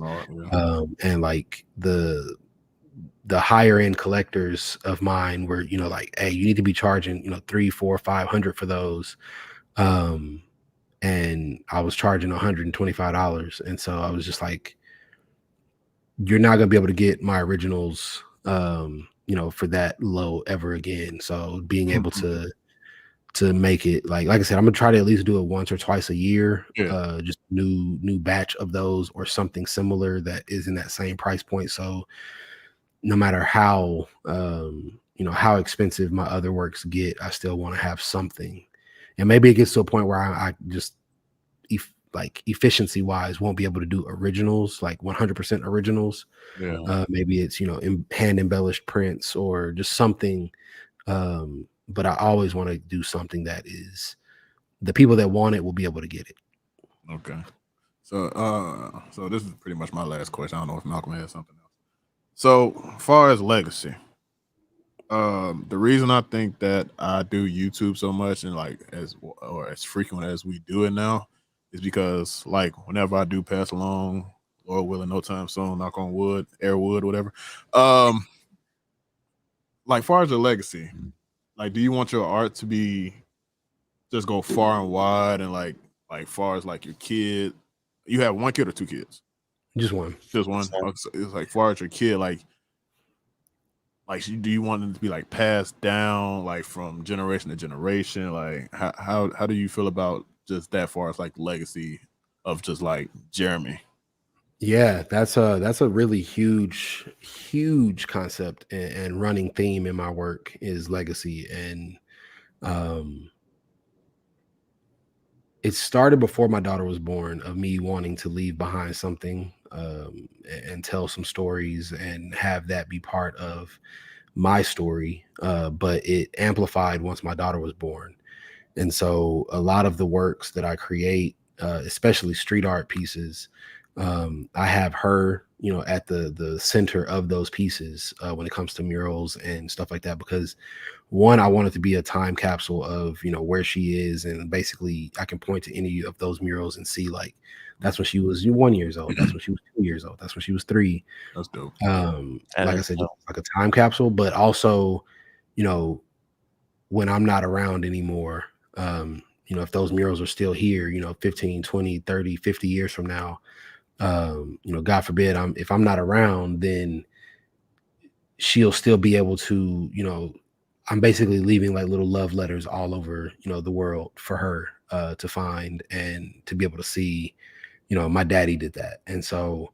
And like the higher end collectors of mine were like, hey, you need to be charging $300, $400, $500 for those. And I was charging $125. And so I was just like, you're not gonna be able to get my originals for that low ever again. So being able to make it like I said, I'm gonna try to at least do it once or twice a year. Just new batch of those or something similar that is in that same price point. So no matter how how expensive my other works get, I still want to have something. And maybe it gets to a point where I just efficiency wise won't be able to do originals, like 100% originals. Maybe it's hand embellished prints or just something. But I always want to do something that is the people that want it will be able to get it. Okay. So this is pretty much my last question. I don't know if Malcolm has something else. So, far as legacy, the reason I think that I do YouTube so much and like as frequent as we do it now is because like whenever I do pass along, Lord willing, no time soon, knock on wood, air wood, whatever. Like far as your legacy, like do you want your art to be just go far and wide and like far as like your kid, you have one kid or two kids? Just one. Just one. Okay, so it's like far as your kid, like do you want them to be like passed down like from generation to generation? Like how do you feel about just that far as like legacy of just like Jeremy? Yeah, that's a really huge concept and running theme in my work is legacy. And it started before my daughter was born, of me wanting to leave behind something and tell some stories and have that be part of my story. But it amplified once my daughter was born. And so a lot of the works that I create, especially street art pieces, I have her, at the center of those pieces when it comes to murals and stuff like that, because one, I want it to be a time capsule of, where she is. And basically I can point to any of those murals and see like, that's when she was 1 year old. That's when she was 2 years old. That's when she was 3. That's dope. Like I said, just like a time capsule, but also, when I'm not around anymore, if those murals are still here, 15, 20, 30, 50 years from now, God forbid, if I'm not around, then she'll still be able to, I'm basically leaving like little love letters all over, the world for her to find and to be able to see, my daddy did that. And so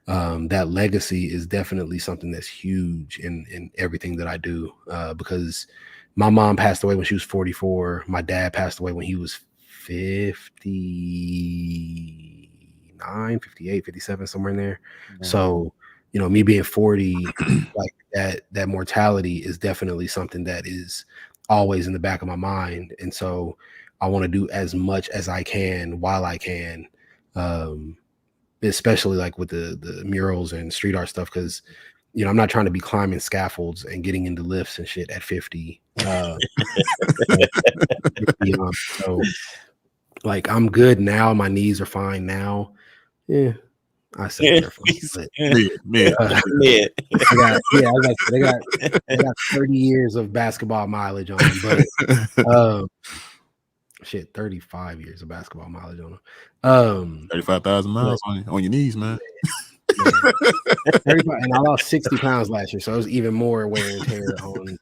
that legacy is definitely something that's huge in everything that I do, because my mom passed away when she was 44. My dad passed away when he was 59, 58, 57, somewhere in there. Yeah. So, me being 40, like that mortality is definitely something that is always in the back of my mind. And so I want to do as much as I can while I can, especially like with the murals and street art stuff, because I'm not trying to be climbing scaffolds and getting into lifts and shit at 50. So like I'm good now. My knees are fine now. Yeah, I said they're fine. They got 30 years of basketball mileage on them, but 35 years of basketball mileage on them. 35,000 miles on your knees, man. 35, and I lost 60 pounds last year, so it was even more wear and tear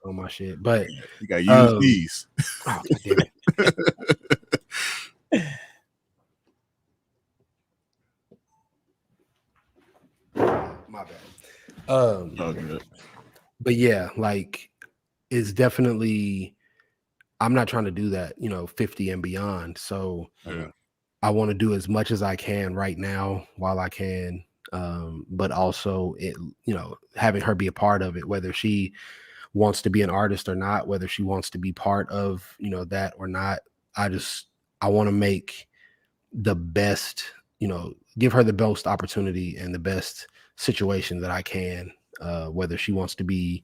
on my shit. But you got used these. Oh, God damn it. My bad. But yeah, like it's definitely, I'm not trying to do that, 50 and beyond. So I want to do as much as I can right now while I can. But also it, having her be a part of it, whether she wants to be an artist or not, whether she wants to be part of, that or not. I want to make the best, give her the best opportunity and the best situation that I can, whether she wants to be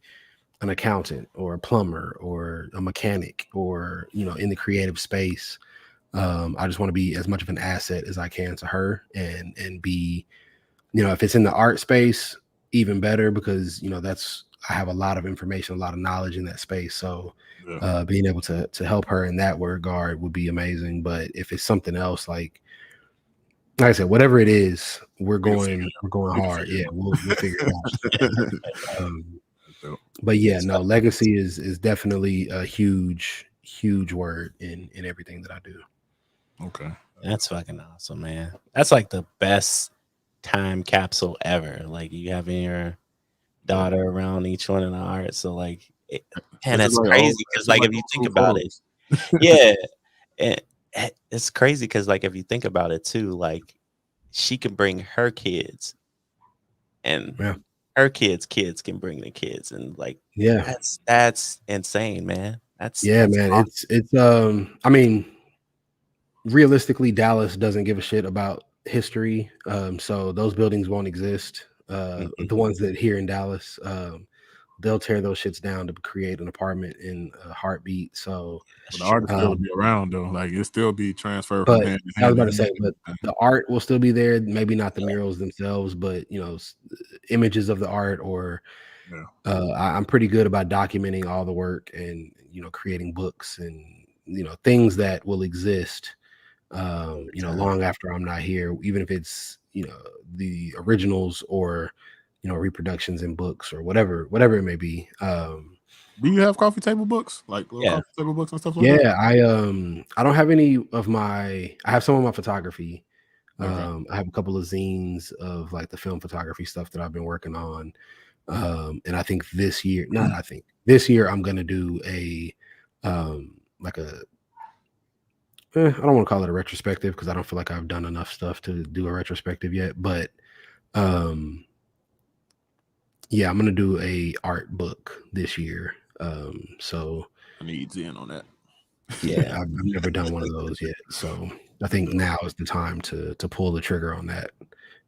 an accountant or a plumber or a mechanic or, in the creative space. I just want to be as much of an asset as I can to her and be, if it's in the art space, even better, because, I have a lot of information, a lot of knowledge in that space. So being able to help her in that regard would be amazing. But if it's something else, like I said, whatever it is, we're going hard. Yeah, we'll figure it out. But yeah, no, legacy is definitely a huge word in everything that I do. Okay. That's fucking awesome, man. That's like the best time capsule ever. Like you having your daughter around each one of the art. So like, and it's crazy because like if you think about it, yeah, it's crazy because like if you think about it too, like she can bring her kids, and her kids can bring the kids, and like that's insane, man. That's man. Awesome. It's I mean, realistically, Dallas doesn't give a shit about history. So those buildings won't exist. The ones that here in Dallas, they'll tear those shits down to create an apartment in a heartbeat. So the art still be around though. Like it still be transferred from but hand to I was hand. about to say, but the art will still be there. Maybe not the murals themselves, but images of the art. Or I'm pretty good about documenting all the work and creating books and things that will exist. Long after I'm not here, even if it's the originals or reproductions in books or whatever it may be. Do you have coffee table books, like little coffee table books and stuff like that? I don't have any of my. I have some of my photography. Okay. I have a couple of zines of like the film photography stuff that I've been working on. And I think this year, I'm gonna do a like a. I don't want to call it a retrospective because I don't feel like I've done enough stuff to do a retrospective yet. But I'm gonna do a art book this year. So I need in on that. Yeah, I've never done one of those yet. So I think now is the time to pull the trigger on that.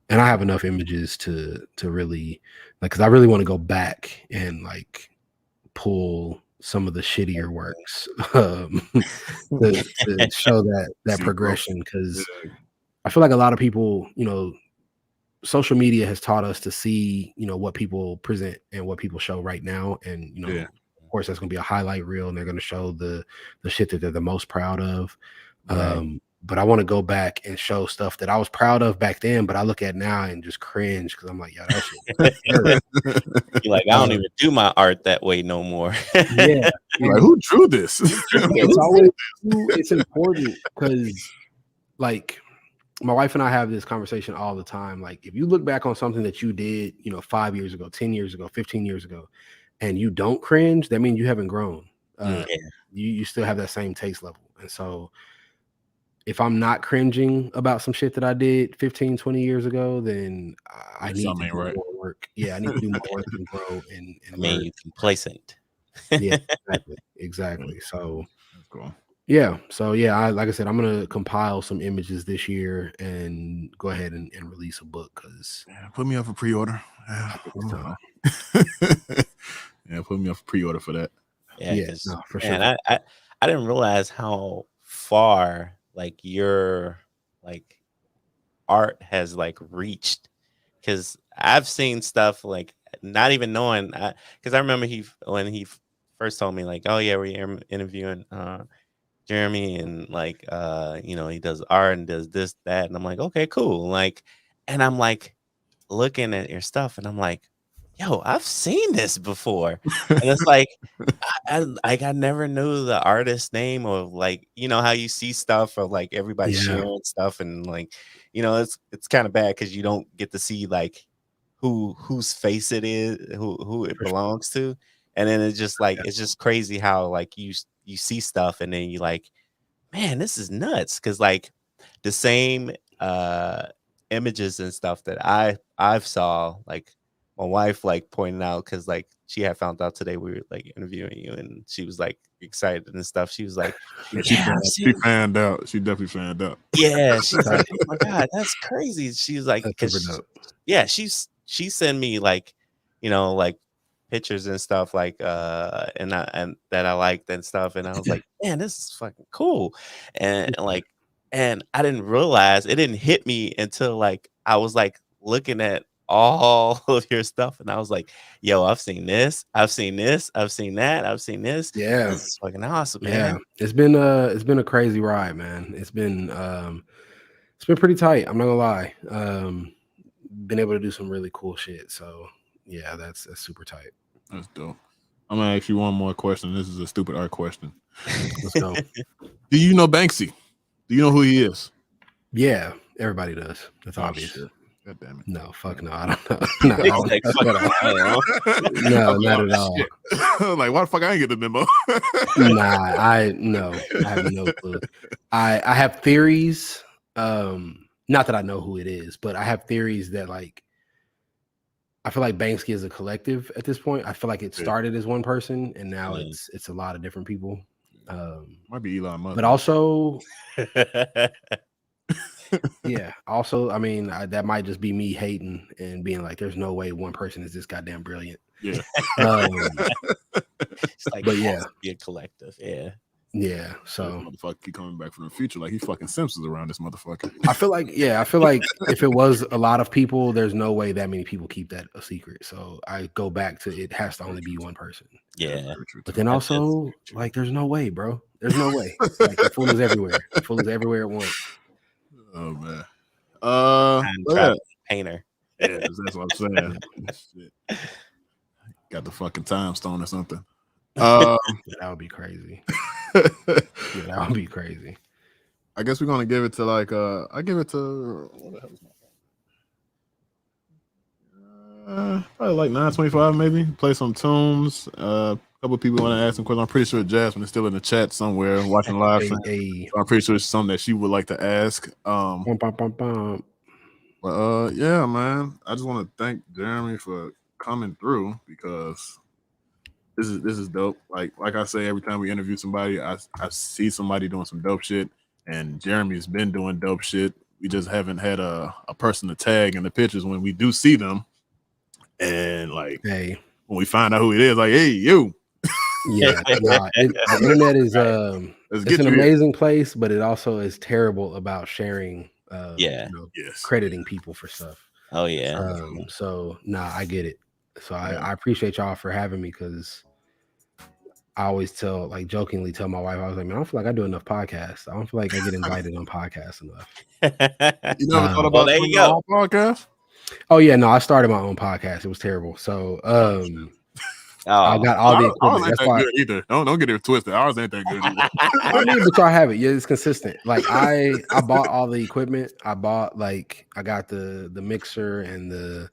And I have enough images to really because I really want to go back and like pull some of the shittier works to show that progression, because I feel like a lot of people, social media has taught us to see, what people present and what people show right now. And, of course, that's going to be a highlight reel and they're going to show the shit that they're the most proud of. But I want to go back and show stuff that I was proud of back then, but I look at now and just cringe because I'm like, yo, that shit. You're like, I don't even do my art that way no more. Like, who drew this? It's important because, like, my wife and I have this conversation all the time. Like, if you look back on something that you did, 5 years ago, 10 years ago, 15 years ago, and you don't cringe, that means you haven't grown. You still have that same taste level. And so if I'm not cringing about some shit that I did 15, 20 years ago, then I need to do more work. Yeah, I need to do more work and grow and learn. You're complacent. Yeah, exactly. So that's cool. Yeah. So like I said, I'm gonna compile some images this year and go ahead and release a book because put me up for pre-order. Put me up for pre-order for that. For sure. And I didn't realize how far like your like art has like reached, because I've seen stuff like not even knowing, because I remember when he first told me like, oh yeah, we're interviewing Jeremy and like he does art and does this, that, and I'm like, okay, cool. Like, and I'm like looking at your stuff and I'm like, yo, I've seen this before. And it's like I never knew the artist name, or like, how you see stuff of like everybody sharing stuff, and like, it's kind of bad because you don't get to see like whose face it is, who it belongs to. And then it's just like it's just crazy how like you see stuff and then you like, man, this is nuts, because like the same images and stuff that I've saw, like my wife like pointed out, because like she had found out today we were like interviewing you and she was like excited and stuff. She was like, she found out. She definitely found out. Yeah, she's like, oh my god, that's crazy. She's like, she sent me like like pictures and stuff like and that I liked and stuff, and I was like, man, this is fucking cool. And like, and I didn't realize, it didn't hit me until like I was like looking at all of your stuff and I was like, yo, I've seen this, I've seen this, I've seen that, I've seen this. This is fucking awesome, man. It's been a crazy ride, man. It's been pretty tight, I'm not gonna lie. Been able to do some really cool shit, so yeah, that's super tight. That's dope. I'm gonna ask you one more question. This is a stupid art question. Let's go. Do you know Banksy? Do you know who he is? Yeah, everybody does. That's obvious. Shit. God damn it. No, fuck no. I don't know. No, not at all. Like, why the fuck I ain't get the memo? I have no clue. I have theories. Not that I know who it is, but I have theories that like I feel like Banksy is a collective at this point. I feel like it started as one person and now it's a lot of different people. Might be Elon Musk. But also Yeah. Also, I mean, that might just be me hating and being like, "There's no way one person is this goddamn brilliant." Yeah. It's like, But it yeah. has to be a collective. Yeah. Yeah. This So motherfucker keep coming back from the future like he fucking Simpsons around this motherfucker. I feel like if it was a lot of people, there's no way that many people keep that a secret. So I go back to it has to only be one person. Yeah. Very true, But too. then also, like, there's no way, bro. There's no way. Like, the fool is everywhere. The fool is everywhere at once. Oh man. Time Yeah. traveling painter. Yeah, that's what I'm saying. Shit. Got the fucking time stone or something. Yeah, that would be crazy. Yeah, that would be crazy. I guess we're gonna give it to like I give it to what the hell is my probably like 9:25 maybe. Play some tunes. A couple people want to ask some questions. I'm pretty sure Jasmine is still in the chat somewhere watching live stream. Hey, So I'm pretty sure it's something that she would like to ask. bum, bum, bum, bum. But yeah, man. I just want to thank Jeremy for coming through because this is dope. Like I say, every time we interview somebody, I see somebody doing some dope shit, and Jeremy's been doing dope shit. We just haven't had a person to tag in the pictures when we do see them, and like Hey, when we find out who it is, like, hey, you. yeah, the internet is Let's it's get an you here. amazing place, but it also is terrible about sharing. Yeah. Yes. Crediting people for stuff. Oh yeah. So I get it. So I appreciate y'all for having me because I always jokingly tell my wife, I was like, man, I don't feel like I do enough podcasts. I don't feel like I get invited on podcasts enough. You never thought about Well, there doing you your go. own podcast? Oh yeah, no, I started my own podcast. It was terrible. So I got all the Ours equipment. ain't That's that why good either. Don't get it twisted. Ours ain't that good either. I mean, but y'all have it. Yeah, it's consistent. Like I bought all the equipment. I got the mixer and the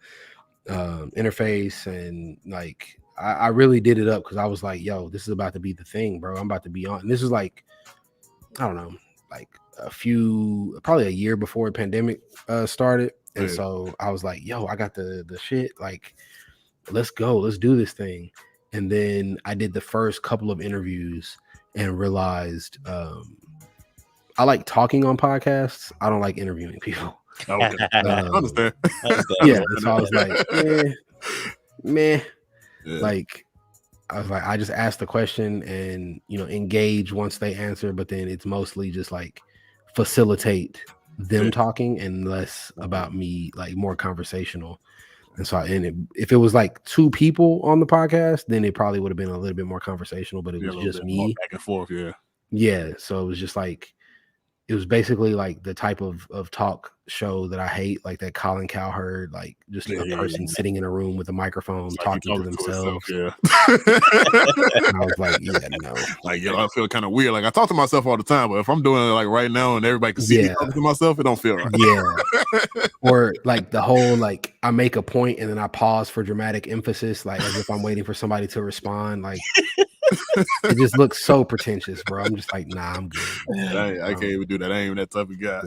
interface, and like I really did it up because I was like, yo, this is about to be the thing, bro. I'm about to be on. And this is like, I don't know, like probably a year before the pandemic started. And so I was like, yo, I got the shit. Like, let's go. Let's do this thing. And then I did the first couple of interviews and realized I like talking on podcasts. I don't like interviewing people. Okay. Understand. Yeah. So I was like, meh. Yeah. Like, I was like, I just ask the question and, engage once they answer, but then it's mostly just like facilitate them talking and less about me, like more conversational. And so, if it was like two people on the podcast, then it probably would have been a little bit more conversational, but it was just me. Back and forth, yeah. Yeah. So it was just like, it was basically like the type of talk show that I hate, like that Colin Cowherd, like just a person sitting in a room with a microphone talking to themselves. Yeah. And I was like, yeah, no. Like, I feel kind of weird. Like, I talk to myself all the time, but if I'm doing it like right now and everybody can see me talking to myself, it don't feel right. Yeah. Or like the whole, like, I make a point and then I pause for dramatic emphasis, like as if I'm waiting for somebody to respond. Like, it just looks so pretentious, bro. I'm just like, nah, I'm good. I can't even do that. I ain't even that type of guy.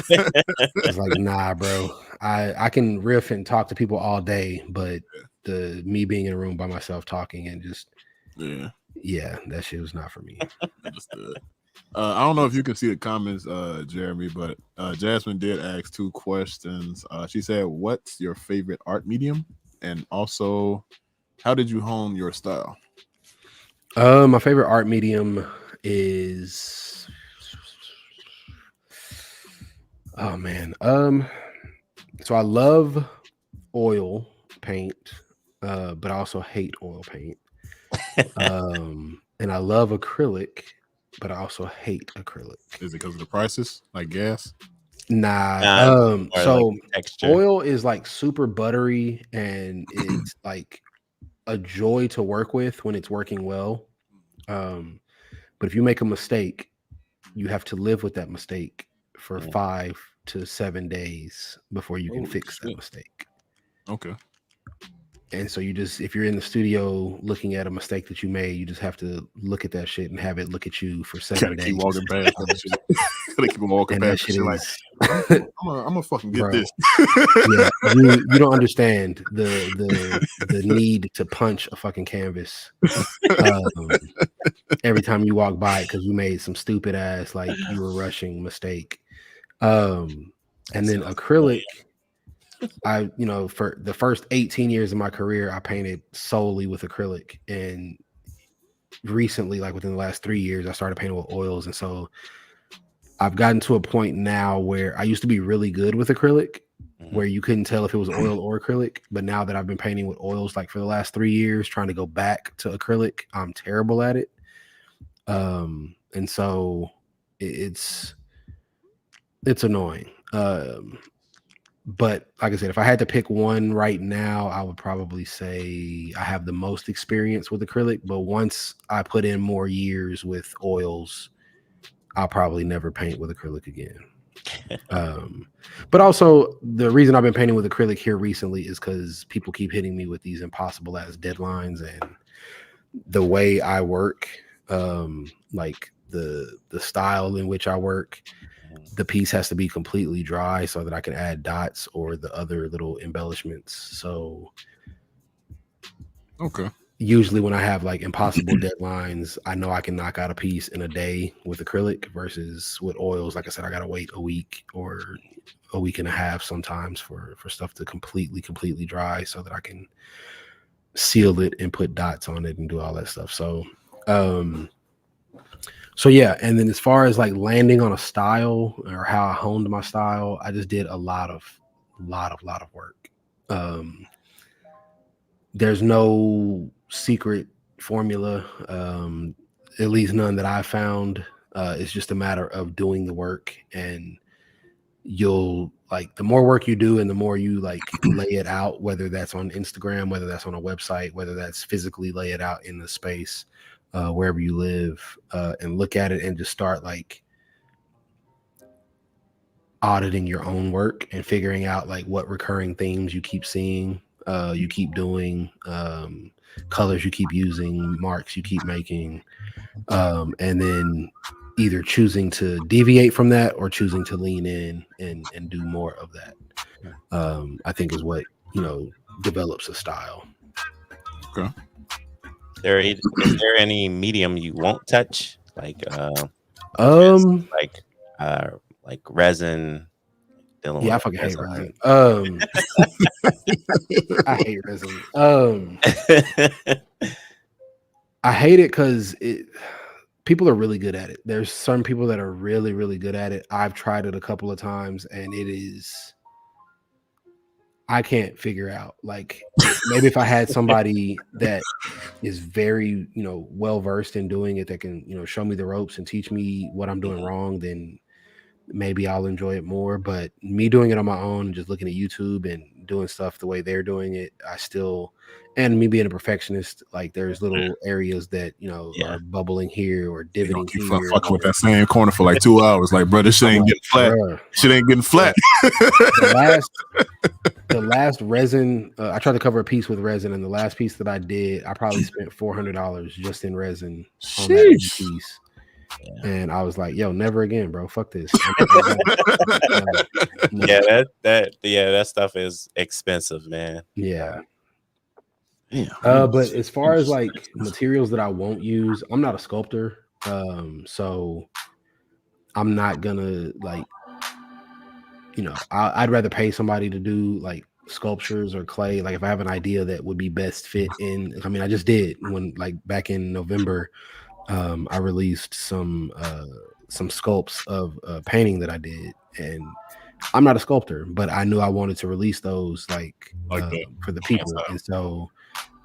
Yeah. It's like, nah, bro. I can riff and talk to people all day, but me being in a room by myself talking and just that shit was not for me. Understood. I don't know if you can see the comments, Jeremy, but Jasmine did ask 2 questions. She said, "What's your favorite art medium?" And also, how did you hone your style? My favorite art medium is so I love oil paint, but I also hate oil paint. And I love acrylic, but I also hate acrylic. Is it because of the prices, like gas? Nah. So like texture. Oil is like super buttery and it's like a joy to work with when it's working well. But if you make a mistake, you have to live with that mistake for 5 to 7 days before you can fix that mistake. Okay. And so if you're in the studio looking at a mistake that you made, you just have to look at that shit and have it look at you for 7 days. Keep walking past that shit. Gotta keep walking past that shit. Like, I'm gonna fucking get this. Yeah, you don't understand the need to punch a fucking canvas every time you walk by it because you made some stupid ass, like you were rushing mistake. And then acrylic, for the first 18 years of my career, I painted solely with acrylic. And recently, like within the last 3 years, I started painting with oils. And so I've gotten to a point now where I used to be really good with acrylic, where you couldn't tell if it was oil or acrylic. But now that I've been painting with oils like for the last 3 years, trying to go back to acrylic, I'm terrible at it. And so it's annoying. But like I said, if I had to pick one right now, I would probably say I have the most experience with acrylic. But once I put in more years with oils, I'll probably never paint with acrylic again. But also the reason I've been painting with acrylic here recently is because people keep hitting me with these impossible ass deadlines, and the way I work, like the style in which I work, the piece has to be completely dry so that I can add dots or the other little embellishments. So okay. Usually when I have like impossible deadlines, I know I can knock out a piece in a day with acrylic versus with oils. Like I said, I got to wait a week or a week and a half sometimes for stuff to completely dry so that I can seal it and put dots on it and do all that stuff. So yeah. And then as far as like landing on a style or how I honed my style, I just did a lot of work. There's no secret formula, at least none that I found. It's just a matter of doing the work, and you'll like the more work you do and the more you like lay it out, whether that's on Instagram, whether that's on a website, whether that's physically lay it out in the space, wherever you live, and look at it and just start like auditing your own work and figuring out like what recurring themes you keep seeing, you keep doing, colors you keep using, marks you keep making, and then either choosing to deviate from that or choosing to lean in and do more of that. I think is what, develops a style. Okay. Is there any medium you won't touch? Like resin? Yeah, I fucking hate resin. I hate resin. I hate it because people are really good at it. There's some people that are really, really good at it. I've tried it a couple of times, and I can't figure out. Like, maybe if I had somebody that is very, well versed in doing it, that can, show me the ropes and teach me what I'm doing wrong, then maybe I'll enjoy it more. But me doing it on my own, just looking at YouTube and doing stuff the way they're doing it, and me being a perfectionist, like there's little areas that are bubbling here or divoting here. Fucking with that same corner for like 2 hours, like, bro, this shit ain't getting flat. Shit ain't getting flat. The last resin, I tried to cover a piece with resin, and the last piece that I did, I probably spent $400 just in resin on that piece. Yeah. And I was like, yo, never again, bro. Fuck this. That stuff is expensive, man. Yeah. But as far as like materials that I won't use, I'm not a sculptor. So I'm not gonna like, I'd rather pay somebody to do like sculptures or clay. Like if I have an idea that would be best fit in, I just did when like back in November, I released some sculpts of painting that I did, and I'm not a sculptor, but I knew I wanted to release those for the people, and so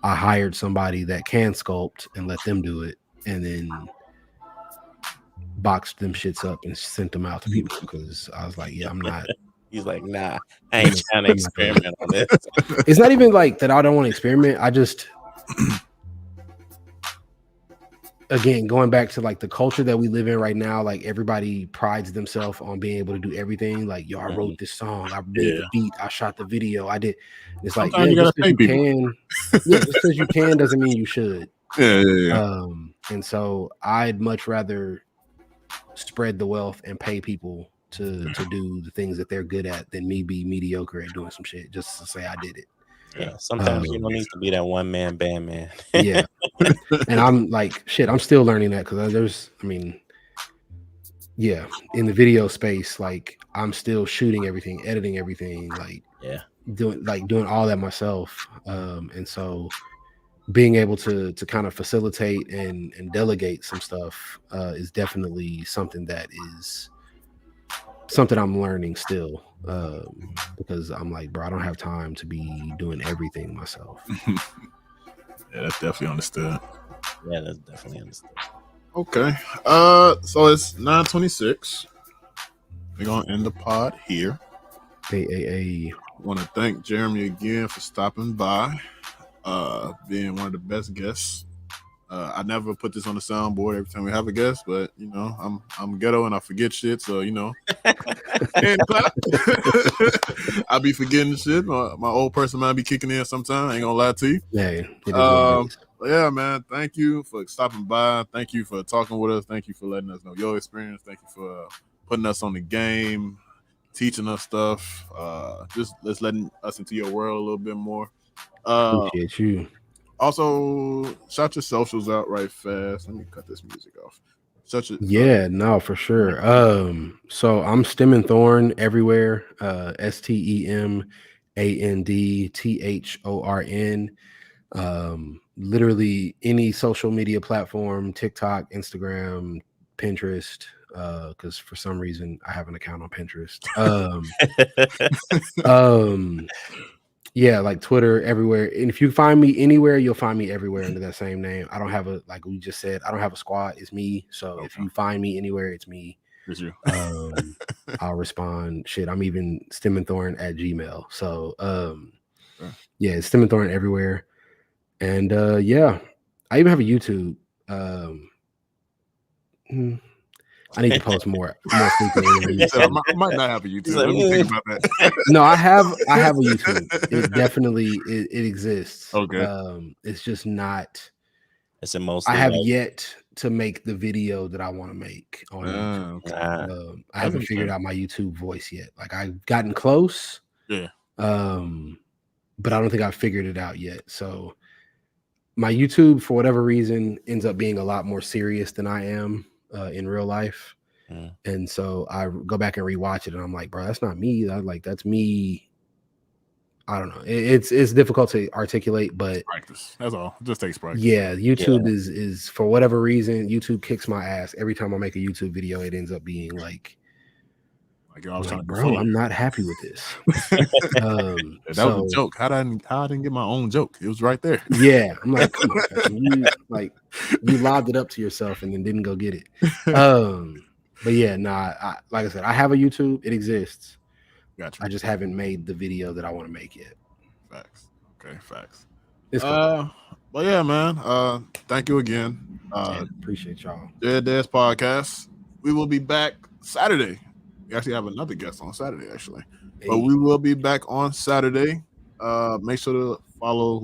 I hired somebody that can sculpt and let them do it, and then boxed them shits up and sent them out to people because I was like, yeah, I'm not. He's like, nah, I ain't trying to experiment on this. It's not even like that I don't want to experiment. I just again, going back to like the culture that we live in right now, like everybody prides themselves on being able to do everything. Like, yo, I wrote this song, I made the beat, I shot the video, I did. It's like, just because you can doesn't mean you should. Yeah. And so I'd much rather spread the wealth and pay people to do the things that they're good at than me be mediocre at doing some shit just to say I did it. Yeah, sometimes you don't need to be that one man band, man. Yeah. And I'm like, shit, I'm still learning that because yeah, in the video space, like I'm still shooting everything, editing everything, like Yeah. doing all that myself. And so being able to kind of facilitate and delegate some stuff is definitely something that is something I'm learning still. Because I'm like, bro, I don't have time to be doing everything myself. Yeah, that's definitely understood. Yeah, that's definitely understood. Okay. So it's 9:26. We're gonna end the pod here. I Want to thank Jeremy again for stopping by, being one of the best guests. I never put this on the soundboard every time we have a guest, but you know, I'm ghetto and I forget shit, so you know, and clap. I be forgetting shit. My old person might be kicking in sometime. I ain't gonna lie to you. Hey, it is what it is. Yeah, man. Thank you for stopping by. Thank you for talking with us. Thank you for letting us know your experience. Thank you for putting us on the game, teaching us stuff. Just letting us into your world a little bit more. Appreciate you. Also, shout your socials out right fast. Let me cut this music off. Yeah, no, for sure. So I'm Stem and Thorn everywhere. STEMANDTHORN. Literally any social media platform, TikTok, Instagram, Pinterest. Because for some reason I have an account on Pinterest. Yeah, like Twitter, everywhere. And if you find me anywhere, you'll find me everywhere under that same name. I don't have like we just said, I don't have a squad. It's me. So if you find me anywhere, it's me. It's you. I'll respond. Shit, I'm even Stemandthorn at Gmail. So yeah, it's Stemandthorn everywhere. And yeah, I even have a YouTube. I need to post more frequently. I might not have a YouTube. Let me think about that. No, I have a YouTube. It definitely it exists. Okay. It's just not. It's most. I have yet to make the video that I want to make on YouTube. Okay. I haven't figured out my YouTube voice yet. Like I've gotten close. Yeah. But I don't think I've figured it out yet. So my YouTube, for whatever reason, ends up being a lot more serious than I am in real life. And so I go back and rewatch it and I'm like, bro, that's not me. That's me. I don't know. It's difficult to articulate, but practice. That's all. It just takes practice. Yeah, YouTube is for whatever reason, YouTube kicks my ass. Every time I make a YouTube video, it ends up being like bro, I'm not happy with this. That was a joke. How I didn't get my own joke? It was right there. Yeah, I'm like, come on, you lobbed it up to yourself and then didn't go get it. But yeah, like I said, I have a YouTube. It exists. Gotcha. I just haven't made the video that I want to make yet. Facts. Okay, facts. It's cool. But yeah, man. Thank you again. Appreciate y'all. Dead Dads Podcast. We will be back Saturday. We actually have another guest on Saturday, actually. Hey. But we will be back on Saturday. Make sure to follow,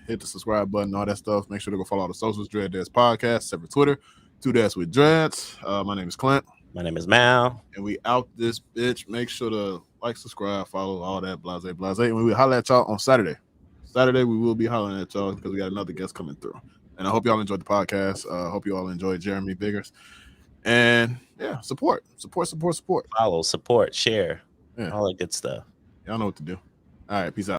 hit the subscribe button, all that stuff. Make sure to go follow all the socials, Dread Dads Podcast, separate Twitter, 2 Dads with Dreads. My name is Clint. My name is Mal. And we out this bitch. Make sure to subscribe, follow, all that, blase. And we will holler at y'all on Saturday. Saturday, we will be hollering at y'all because we got another guest coming through. And I hope y'all enjoyed the podcast. Hope you all enjoyed Jeremy Biggers. And yeah, support. Follow, support, share, all that good stuff. Y'all know what to do. All right, peace out.